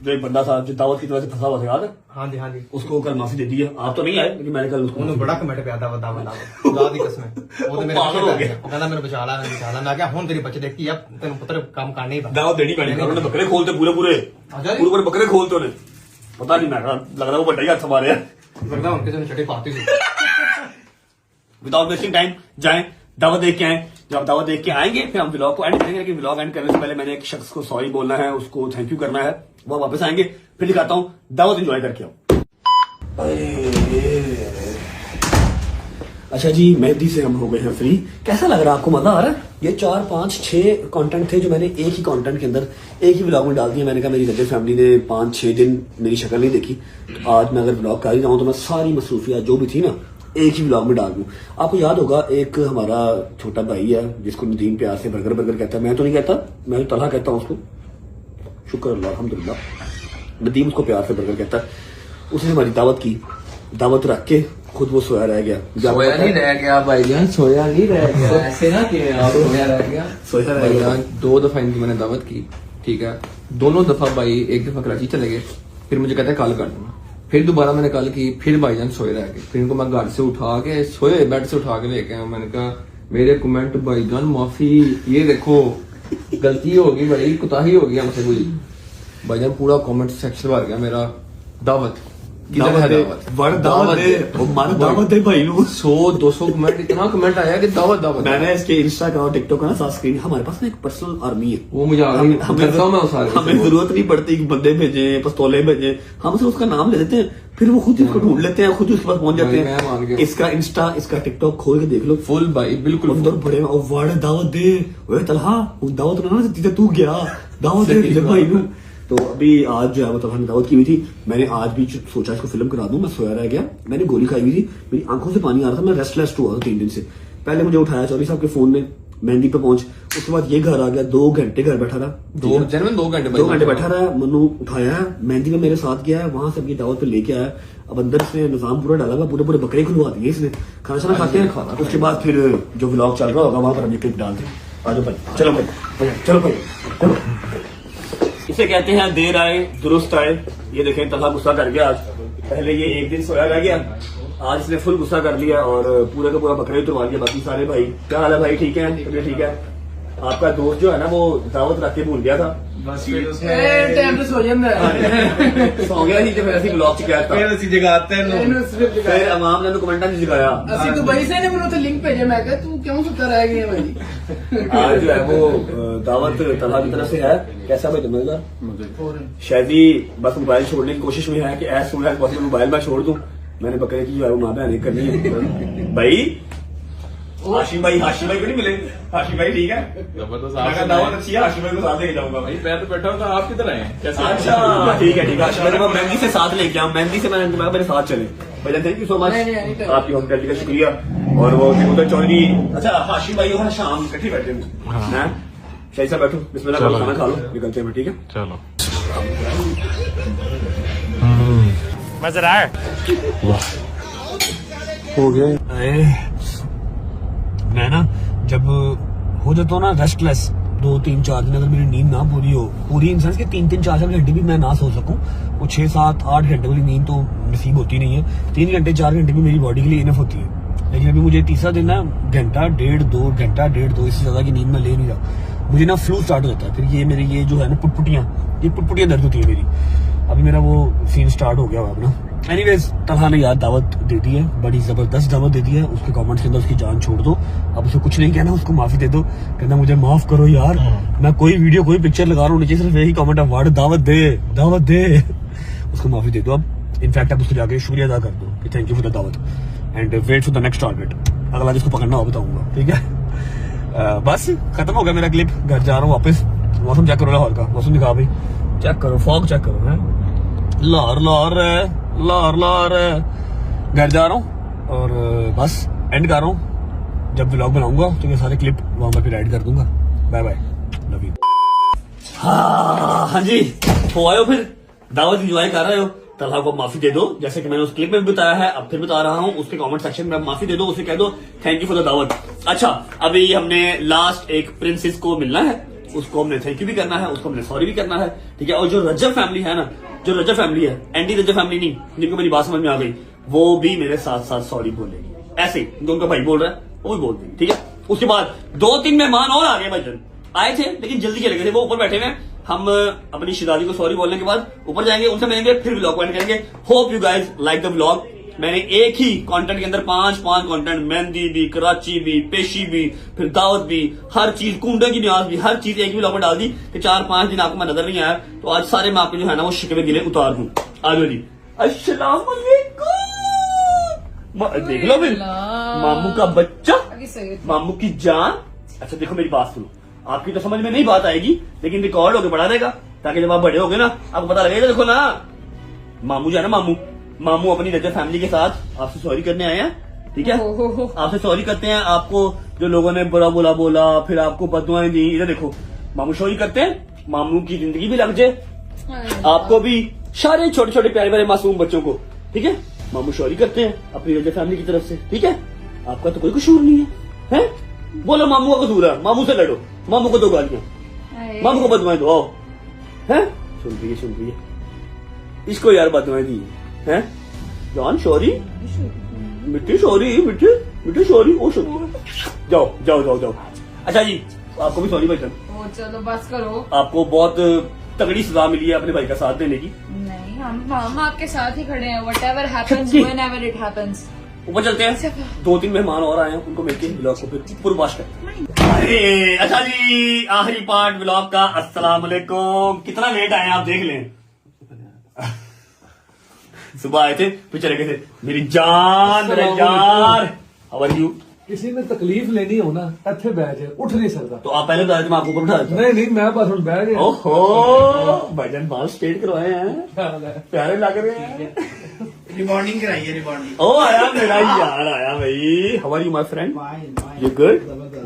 [SPEAKER 6] जो एक बंदा था जो दावत की वजह से फंसा हुआ था, याद है?
[SPEAKER 7] हाँ जी
[SPEAKER 6] उसको कल माफी दे दी है। आप तो नहीं आए, लेकिन मैंने कल उसको
[SPEAKER 7] बड़ा कमेंट पे आता खुदा दी कसम वो तो मेरे
[SPEAKER 6] पागल हो गया।
[SPEAKER 7] कहना मैंने बचा ला मैं क्या हूं तेरी बच्चे देखती अब तेन पुत्र काम करने ही
[SPEAKER 6] दावत देनी पड़ी। उन्होंने बकरे खोलते पूरे बकरे खोलते उन्हें, पता नहीं, मैं लग रहा वो बड़ा ही हाथ हमारे
[SPEAKER 7] लगता है उनके छठी पार्टी से।
[SPEAKER 6] विदाउट वेस्टिंग टाइम जाएं, दावत देख के आए। जब आप दावत देख के आएंगे फिर हम व्लॉग को एंड करेंगे। लेकिन व्लॉग एंड करने से पहले मैंने एक शख्स को सॉरी बोलना है, उसको थैंक यू करना है। वो वापस आएंगे, फिर दिखाता हूँ। दावत एंजॉय करके आओ। अच्छा जी, मेहंदी से हम हो गए हैं फ्री। कैसा लग रहा है आपको? मजा आ रहा है? ये 4, 5, 6 कंटेंट थे जो मैंने एक ही कंटेंट के अंदर एक ही व्लॉग में डाल दिया। मैंने कहा मेरी रजब फैमिली ने 5-6 दिन मेरी शक्ल नहीं देखी, तो आज मैं अगर व्लॉग कर ही रहा हूँ तो मैं सारी मसरूफियात जो भी थी ना एक ही व्लॉग में डाल दूं। आपको याद होगा एक हमारा छोटा भाई है जिसको नदीम प्यार से बर्गर बर्गर कहता है। मैं तो नहीं कहता, मैं तो तलहा कहता हूँ उसको। शुक्र अल्लाह अल्हम्दुलिल्लाह। नदीम उसको प्यार से बर्गर कहता है। उसने हमारी दावत की, दावत रख के खुद वो सोया रह गया।
[SPEAKER 3] सोया नहीं रह गया भाईजान, सोया नहीं रह गया। ऐसे ना कि आप सोया रह गया,
[SPEAKER 6] सोया रह गया।
[SPEAKER 3] 2 दफा इनकी मैंने दावत की, ठीक है। दोनों दफा भाई, एक दफा कराची चले गए, फिर मुझे कहते हैं कल कर दूंगा। फिर दोबारा मैंने कल की, फिर भाईजान सोए रह गए। फिर इनको मैं घर से उठा के सोए बेड से उठा के लेके आया। मैंने कहा मेरे कमेंट भाईजान माफी, ये देखो गलती होगी, बड़ी कुताही होगी हमसे कोई। भाईजान पूरा कमेंट सेक्शन भर गया मेरा दावत
[SPEAKER 6] दावत दे भाई
[SPEAKER 3] 100-200 कमेंट, इतना कमेंट आया कि दावत दावत।
[SPEAKER 6] मैंने इसके इंस्टा का और टिकटॉक का ना साथ स्क्रीन, हमारे पास ना एक पर्सनल आर्मी है।
[SPEAKER 3] वो मुझे
[SPEAKER 6] हमें जरूरत नहीं पड़ती कि बंदे भेजे, पिस्तौलें भेजे, हम सिर्फ उसका नाम ले देते हैं, फिर वो खुद इसको ढूंढ लेते हैं, खुद उसके पास पहुंच जाते हैं। इसका इंस्टा, इसका टिकटॉक खोल के देख लो,
[SPEAKER 3] फुल भाई बिल्कुल
[SPEAKER 6] अंदर बड़े वाड़े दावत दे, ओए तलहा दावत ना देती तू गया, दावत दे भाई नू। तो अभी आज जो है मतलब हमने दावत की हुई थी। मैंने आज भी सोचा इसको फिल्म करा दूं, मैं सोया रह गया, मैंने गोली खाई हुई थी, मेरी आंखों से पानी आ रहा था, मैं रेस्टलेस हुआ था 3 दिन से। पहले मुझे उठाया चौधरी साहब के फोन में, मेहंदी पे पहुंच, उसके बाद ये घर आ गया, 2 घंटे घर बैठा रहा,
[SPEAKER 3] 2 घंटे
[SPEAKER 6] बैठा रहा। मनु उठाया, मेहंदी में मेरे साथ गया है, वहां से अपनी दावत पे लेके आया। अब अंदर इसने निजाम पूरा डाला हुआ, पूरे बकरे खुलवा दिए इसने, खाना शाना खाते हैं। उसके बाद फिर जो व्लॉग चल रहा होगा वहां पर हम ये क्लिप डालते हैं। आ जाओ भाई, चलो भाई, चलो भाई, चलो। इसे कहते हैं देर आए दुरुस्त आए। ये देखें तलहा गुस्सा कर गया आज। पहले ये एक दिन सोया रह गया, आज इसने फुल गुस्सा कर लिया और पूरे का पूरा बकरे उतरवा लिया। बाकी सारे भाई क्या हाल है भाई? ठीक है, तबीयत ठीक है। आपका दोस्त जो है ना वो दावत रख के भूल गया था,
[SPEAKER 3] बस फिर उसने टाइम पे सो जाता है।
[SPEAKER 6] सो गया नहीं तो फिर ਅਸੀਂ ब्लॉग ਚ ਕਿਹਾ था,
[SPEAKER 3] फिर ਅਸੀਂ जगाते हैं
[SPEAKER 6] फिर अवाम ने कमेंटा नहीं जगाया।
[SPEAKER 3] ਅਸੀਂ दुबई से ने ਮੈਨੂੰ तो लिंक भेजे, मैं कहा तू क्यों सुता रह गया भाई।
[SPEAKER 6] आज जो है वो दावत तलहा की तरफ से है। कैसा भाई मजेदार? शायदी बस मोबाइल छोड़ने की कोशिश में है कि as soon as possible mobile मैं छोड़ दूं। मैंने बकरे की जो है वो माँ बहन करनी है। भाई हाशिम भाई भी नहीं मिले। हाशिम भाई ठीक है, जबरदस्त दावत अच्छी है, हाशिम भाई को साथ लेके जाऊंगा। भाई मैं तो बैठा हूँ, आप किधर आए? अच्छा ठीक है हाशिम भाई, मैं मेहंदी से साथ लेके आऊँ, मेहंदी से मैंने मेरे साथ चले। भैया थैंक यू सो मच, आपकी होटल का शुक्रिया। और वो तिमुतर चौधरी, अच्छा हाशिम भाई और शाम इकट्ठे बैठे हैं। शाही साहब बैठो, बिस्मिल्लाह करो, खाना खा लो, निकलते हैं। ठीक है चलो।
[SPEAKER 7] मजा आया?
[SPEAKER 6] हो गया। मैं ना जब हो जाता हूँ ना रेस्टलेस 2-3-4 दिन, अगर मेरी नींद ना पूरी इन सेंस के 3-4 घंटे भी मैं ना सो सकूं, वो 6-7-8 घंटे वाली नींद तो नसीब होती नहीं है। 3 घंटे 4 घंटे भी मेरी बॉडी के लिए इनफ होती है। लेकिन अभी मुझे तीसरा दिन ना घंटा 1.5-2 इससे ज्यादा की नींद में ले नहीं रहा। मुझे ना फ्लू स्टार्ट हो जाता है, फिर ये मेरी ये जो है ना पुटपुटियां दर्द होती है मेरी। अभी मेरा वो सीन स्टार्ट हो गया अब ना। एनीवेज तलहा ने यार दावत दे दी है, बड़ी जबरदस्त दावत दे दी है। उसके कमेंट्स के अंदर उसकी जान छोड़ दो, अब उसे कुछ नहीं कहना, उसको माफी दे दो। कहना मुझे माफ करो यार, मैं कोई वीडियो कोई पिक्चर लगा रहा हूँ, नीचे सिर्फ यही कमेंट है वर्ड दावत दे। उसको माफी दे दो अब। इनफैक्ट अब उसको जाके शुक्रिया अदा कर दो कि थैंक यू फॉर द दावत and wait for the next target. अगला जिसको पकड़ना हो बताऊंगा, ठीक है। बस खत्म हो गया मेरा क्लिप, घर जा रहा हूँ वापस। मौसम चेक करो लाहौर का, मौसम दिखा भाई, चेक करो, फॉग चेक करो है, लाहौर घर जा रहा हूँ और बस एंड कर रहा हूँ। जब व्लॉग बनाऊंगा तो ये सारे क्लिप वहां पर फिर ऐड कर दूंगा। Bye bye, love you. हाँ जी, हो आए हो, फिर दावत एंजॉय कर रहे हो। तलहा को माफी दे दो, जैसे कि मैंने उस क्लिप में भी बताया है, अब फिर बता रहा हूँ। उसके कमेंट सेक्शन में माफी दे दो, उसे कह दो थैंक यू फॉर द दावत। अच्छा, अभी हमने लास्ट एक प्रिंसेस को मिलना है, उसको हमने थैंक यू भी करना है, उसको हमने सॉरी भी करना है, ठीक है। और जो रजब फैमिली है ना, जो रजब फैमिली है, एंटी रजब फैमिली नहीं, जिनको मेरी बात समझ में आ गई, वो भी मेरे साथ साथ सॉरी बोलेगी। ऐसे जो उनका भाई बोल रहा है वो भी बोल देंगे, ठीक है। उसके बाद 2-3 मेहमान और आ गए भाईजान, आए थे लेकिन जल्दी चले गए थे, वो ऊपर बैठे हुए। हम अपनी शिदादी को सॉरी बोलने के बाद ऊपर जाएंगे, उनसे मिलेंगे, फिर व्लॉग पॉइंट करेंगे। Hope you guys like the vlog. मैंने एक ही कंटेंट के अंदर 5 कंटेंट, मेहंदी भी, कराची भी, पेशी भी, फिर दावत भी, हर चीज, कुंडे की न्याज भी, हर चीज एक ही व्लॉग में डाल दी कि 4-5 दिन आपको मैं नजर नहीं आया, तो आज सारे मैं आपके जो है ना वो शिकवे गिले उतार दूं। आ जाओ जी, अस्सलाम वालेकुम। देख लो फिर मामू का बच्चा, मामू की जान। अच्छा देखो मेरी बात सुनो, आपकी तो समझ में नहीं बात आएगी, लेकिन रिकॉर्ड होके बढ़ा देगा, ताकि जब आप बड़े होगे ना आपको पता लगेगा। देखो ना, मामू जो है ना, मामू अपनी रजत फैमिली के साथ आपसे सॉरी करने आए हैं, ठीक है। आपसे सॉरी करते हैं, आपको जो लोगों ने बुरा बुरा बोला, फिर आपको बददुआएं दी, इधर देखो मामू सॉरी करते हैं, मामू की जिंदगी भी लग जाए, आपको भी, सारे छोटे छोटे प्यारे प्यारे मासूम बच्चों को, ठीक है। मामू सॉरी करते हैं अपनी रजत फैमिली की तरफ से, ठीक है। आपका तो कोई कसूर नहीं है, हैं? बोलो मामू का कसूर है, मामू से लड़ो, मामू को दो गालियां, मामू को बददुआएं दो, आओ, हैं? सुन रही है इसको यार बददुआएं दी हैं, जान सॉरी, मिट्टी सॉरी, मिट्टी सॉरी, ओ सॉरी, जाओ। अच्छा जी, आपको भी सॉरी भाई साहब।
[SPEAKER 10] चलो बस करो,
[SPEAKER 6] आपको बहुत तगड़ी सजा मिली है अपने भाई का साथ देने की।
[SPEAKER 10] नहीं हम आपके साथ ही खड़े हैं, whatever happens whenever it happens।
[SPEAKER 6] ऊपर चलते हैं, 2-3 मेहमान और आए हैं, उनको मिलके ब्लॉग को फिर पूर्वाश करते हैं। अरे अच्छा जी, आखिरी पार्ट ब्लॉग का। अस्सलाम वालेकुम। कितना लेट आए आप देख लें, सुबह आए थे फिर चले गए थे। मेरी जान, मेरे यार, हाउ आर यू?
[SPEAKER 11] किसी ने तकलीफ लेनी हो ना, इत्थे बैठ जाए, उठ नहीं सकता।
[SPEAKER 6] तो आप पहले बताए थे, मैं आपको ऊपर बिठा देता।
[SPEAKER 11] नहीं मैं बस उठ बैठ गया।
[SPEAKER 6] ओहो, भाईजान बाल स्ट्रेट करवाए हैं, प्यारे लग रहे हैं।
[SPEAKER 4] रिबॉन्डिंग कराइए, रिबॉन्डिंग।
[SPEAKER 6] ओ आया मेरा यार, आया भाई। How are you my friend? You good?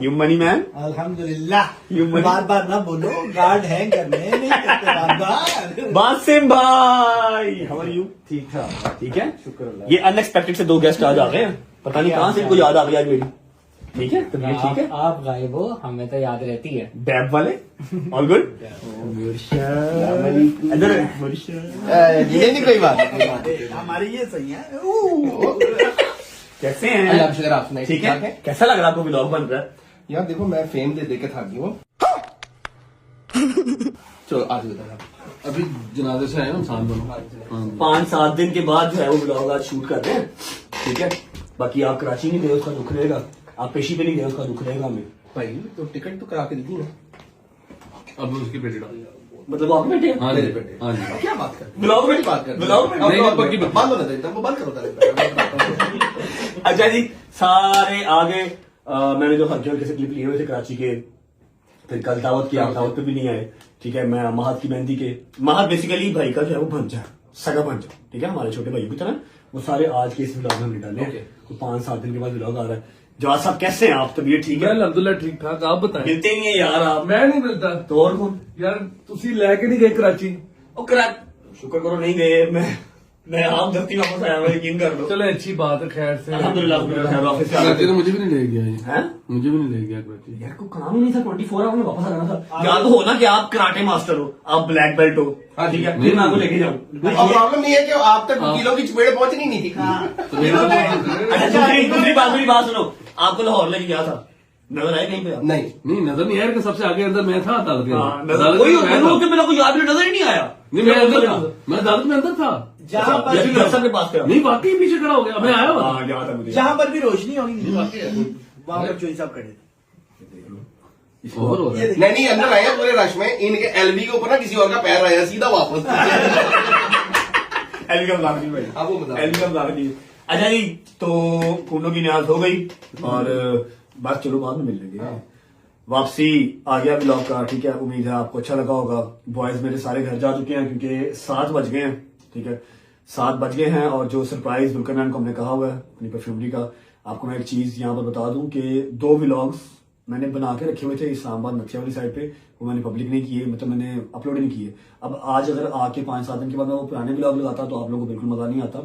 [SPEAKER 6] You money man?
[SPEAKER 4] अल्हम्दुलिल्लाह।
[SPEAKER 6] You money?
[SPEAKER 4] बार ना बोलो, गार्ड है घर में, नहीं करते बार।
[SPEAKER 6] बासिम भाई, हाउ आर यू?
[SPEAKER 11] ठीक ठाक,
[SPEAKER 6] ठीक है,
[SPEAKER 11] शुक्र अल्लाह।
[SPEAKER 6] ये अनएक्सपेक्टेड से 2 गेस्ट आज आ गए हैं, पता नहीं कहाँ से इनको याद आ गई आज मेरी। ठीक है, तो ठीक है।
[SPEAKER 12] आप गायब हो, हमें तो याद रहती है।
[SPEAKER 6] डैब वाले, ऑल गुड। इधर
[SPEAKER 4] ये नहीं कोई बात, हमारी ये सही है।
[SPEAKER 6] कैसे हैं?
[SPEAKER 3] अल्लाह का शुक्र, आप सुनाइए।
[SPEAKER 6] ठीक है, कैसा लग रहा है आपको ब्लॉग बन रहा है?
[SPEAKER 3] यार देखो, मैं फेम दे के थक गया हूँ। चलो आज बता, अभी जनाजे से आए ना इंसान दोनों।
[SPEAKER 6] 5-7 दिन के बाद जो है वो ब्लॉग आज शूट कर रहे हैं, ठीक है। बाकी आप कराची नहीं गए, उसका दुख रहेगा। आप पेशी पे नहीं गए, उसका दुख रहेगा हमें।
[SPEAKER 3] भाई तो टिकट तो करा के दी ना, अब उसकी बेटी डाल।
[SPEAKER 6] मतलब आप बैठे हैं?
[SPEAKER 3] हाँ जी बेटे, हाँ जी। क्या बात कर,
[SPEAKER 6] ब्लॉग में
[SPEAKER 3] बात कर,
[SPEAKER 6] ब्लॉग में
[SPEAKER 3] बंद होना चाहिए, बंद करो।
[SPEAKER 6] अच्छा जी, सारे आगे मैंने जो हल्के हल्के से क्लिप लिए हुए थे कराची के, फिर कल दावत किया, दावत पे भी नहीं आए, ठीक है। मैं महत की मेहंदी के, महत बेसिकली भाई का जो है वो भंजा, सगा भंजा, ठीक है, हमारे छोटे भाई की तरह। वो सारे आज के इस ब्लॉग में हमने डाले हैं। तो 5-7 दिन के बाद ब्लॉग आ रहा है। जवाब साहब कैसे हैं आप? तबीयत ठीक है?
[SPEAKER 11] अल्हम्दुलिल्लाह ठीक ठाक, आप बताएं।
[SPEAKER 6] मिलते नहीं है यार आप।
[SPEAKER 11] मैं नहीं मिलता
[SPEAKER 6] तो और कौन?
[SPEAKER 11] यार तुसी लेके नहीं गए कराची?
[SPEAKER 6] शुक्र करो नहीं गए, मैं आप धरती वापस आया, मैं यकीन कर लो।
[SPEAKER 11] चलो अच्छी बात है, खैर से।
[SPEAKER 6] अल्हम्दुलिल्लाह ऑफिस से आ
[SPEAKER 3] कराची तो मुझे भी नहीं ले गया ये।
[SPEAKER 6] हैं?
[SPEAKER 3] मुझे भी नहीं ले गया कराची।
[SPEAKER 6] यार को काम ही नहीं था, 24 आवर में वापस आना था। या तो हो ना कि आप कराटे मास्टर हो, आप ब्लैक बेल्ट हो, ठीक है, फिर मैं आपको लेके जाऊँ।
[SPEAKER 3] प्रॉब्लम नहीं है कि आप तक किलो की चपेट पहुंचनी नहीं थी। तो
[SPEAKER 6] दूसरी बात सुनो, आपको लाहौर लेके गया था, नजर आए कहीं पे आप?
[SPEAKER 3] नहीं नजर नहीं आया कि सबसे आगे अंदर मैं था अदालत में।
[SPEAKER 6] मेरे को याद नजर ही नहीं आया।
[SPEAKER 3] नहीं मैं अंदर था, मैं अदालत में अंदर था।
[SPEAKER 4] जहाँ पर
[SPEAKER 6] के पास
[SPEAKER 3] नहीं वाकई पीछे खड़ा हो गया, मैं आया हुआ।
[SPEAKER 4] जहाँ पर भी रोशनी होगी वहाँ पर चोरी साहब खड़े थे।
[SPEAKER 3] नहीं अंदर आया पूरे रश में, इनके एलबी के ऊपर ना किसी और का पैर आया, सीधा वापस।
[SPEAKER 6] एलबी का मजाक नहीं भाई,
[SPEAKER 3] आप वो मजाक।
[SPEAKER 6] एलबी का मजाक नहीं। अच्छा जी, तो फूलों की न्याज हो गई और बस चलो बाद में मिल लेंगे। वापसी आ गया ब्लॉग का, ठीक है। उम्मीद है आपको अच्छा लगा होगा। बॉयज मेरे सारे घर जा चुके हैं क्योंकि 7 बज गए हैं, ठीक है, 7 बज गए हैं। और जो सरप्राइज दुल्करनैन को हमने कहा हुआ है अपनी परफ्यूमरी का, आपको मैं एक चीज यहाँ पर बता दूं कि 2 व्लॉग्स मैंने बना के रखे हुए थे इस्लामाबाद मच्छी वाली साइड पे, वो मैंने पब्लिक नहीं किए, मतलब मैंने अपलोड नहीं किए। अब आज अगर आके 5-7 दिन के बाद मैं वो पुराने व्लॉग लगाता तो आप लोगों को बिल्कुल मजा नहीं आता,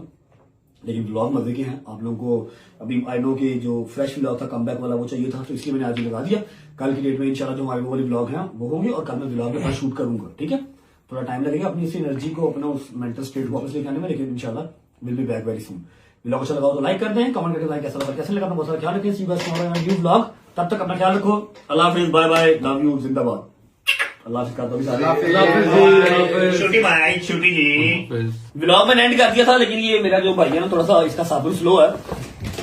[SPEAKER 6] लेकिन व्लॉग मजे के हैं। आप लोगों को अभी आई नो कि जो फ्रेश व्लॉग था, कमबैक वाला, वो चाहिए था, तो इसलिए मैंने आज ही लगा दिया। कल की डेट में इंशाल्लाह जो हमारे वो वाले व्लॉग हैं वो होंगे और कल मैं व्लॉग के साथ शूट करूंगा, ठीक है। थोड़ा टाइम लगेगा अपनी इस एनर्जी को, अपना उस मेंटल स्टेट को वापस लेके आने में, लेकिन इंशाल्लाह will be back very soon. Vlog अच्छा लगा तो लाइक कर दें, कमेंट करके लाइक कैसा लगा, बहुत सारा ख्याल रखें। सी बस न्यू व्लॉग, तब तक अपना ख्याल रखो। अल्लाह हाफिज, बाय बाय, लव यू, जिंदाबाद। अल्लाह हाफिज करता भी सारे। छोटी भाई, छोटी जी, व्लॉग में एंड कर दिया था, लेकिन ये मेरा जो भाई है ना, थोड़ा सा इसका साबुन स्लो है।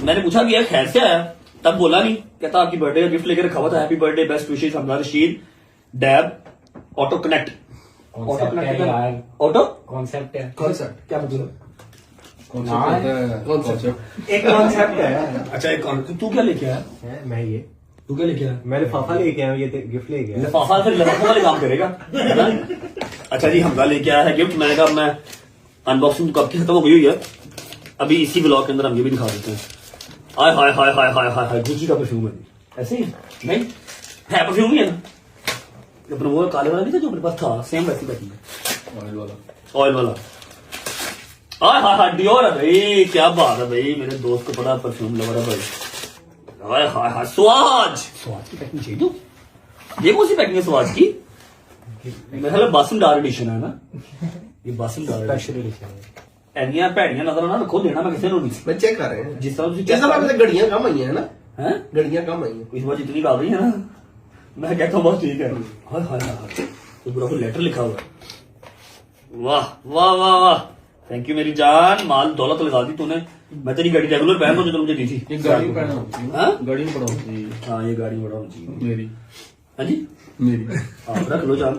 [SPEAKER 6] मैंने पूछा कि यार खैर से आया, तब बोला नहीं, कहता आपकी बर्थडे का गिफ्ट लेकर रखा हुआ था, happy birthday, best wishes, Hamza Rashid, dab, auto connect. Auto connect, auto
[SPEAKER 12] concept है।
[SPEAKER 3] कॉन्सेप्ट
[SPEAKER 6] क्या मतलब?
[SPEAKER 12] एक कॉन्सेप्ट है।
[SPEAKER 6] अच्छा एक कौन तू क्या लेके आया?
[SPEAKER 12] मैं ये
[SPEAKER 6] तू क्या लेके आया?
[SPEAKER 12] मैं लिफाफा लेके आया हूँ, ये गिफ्ट लेके आया।
[SPEAKER 6] लिफाफा फिर लिफाफा वाले काम करेगा है ना? अच्छा जी हमजा लेके आया है गिफ्ट। मैंने कहा मैं अनबॉक्सिंग कब की खत्म हो गई हुई है, अभी इसी ब्लॉग के अंदर हम ये भी दिखा देते हैं। हाय हाय हाय हाय हाय हाय हाय गुची का परफ्यूम है। ऐसे ही नहीं है, परफ्यूम ही है ना अपना वो काले वाला नहीं था जो अपने पास था, सेम वैसी पैकिंग है, ऑयल वाला। हाय हाय हाय डियोर है भाई, क्या बात है भाई, मेरे दोस्त को बड़ा परफ्यूम लगा भाई। हाय हाय हाय स्वाज की पैकिंग चाहिए तो ये कौन सी पैकिंग है स्वाज की? मेरे ख्याल बासमदार एडिशन है ना ये, बासमदार एडिशन। एनिया भैड़ियां नजर ना रखो, देना मैं किसी को नहीं।
[SPEAKER 1] मैं चेक कर रहे हैं
[SPEAKER 6] जिस तरह
[SPEAKER 1] जिस तरह से घड़ियां कम आई है ना,
[SPEAKER 6] हैं
[SPEAKER 1] घड़ियां कम आई है
[SPEAKER 6] इस बार जितनी डाल रही है ना, मैं कहता हूँ बस ठीक है। हाय हाय हाय तो पूरा कोई लेटर लिखा हुआ है। वाह वाह वाह वाह, थैंक यू मेरी जान, माल दौलत लगा दी तूने। मैं तेरी गाड़ी रेगुलर पहन जो मुझे दी थी।
[SPEAKER 3] ये गाड़ी पहना होती है,
[SPEAKER 6] हाँ?
[SPEAKER 3] गाड़ी में पड़ा होती है।
[SPEAKER 6] हाँ ये गाड़ी बड़ा होनी चाहिए
[SPEAKER 3] मेरी
[SPEAKER 6] हाँ जी
[SPEAKER 3] मेरी
[SPEAKER 6] हाँ रख लो जान।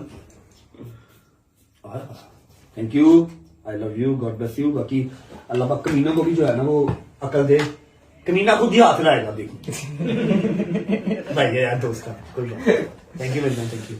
[SPEAKER 6] Thank you, I love you, God bless you. बाकी अल्लाह पाक कमीना को भी जो है ना वो अकल दे, कमीना खुद ही हाथ लाएगा देखो भाई यार दोस्त का। Thank you very much, thank you.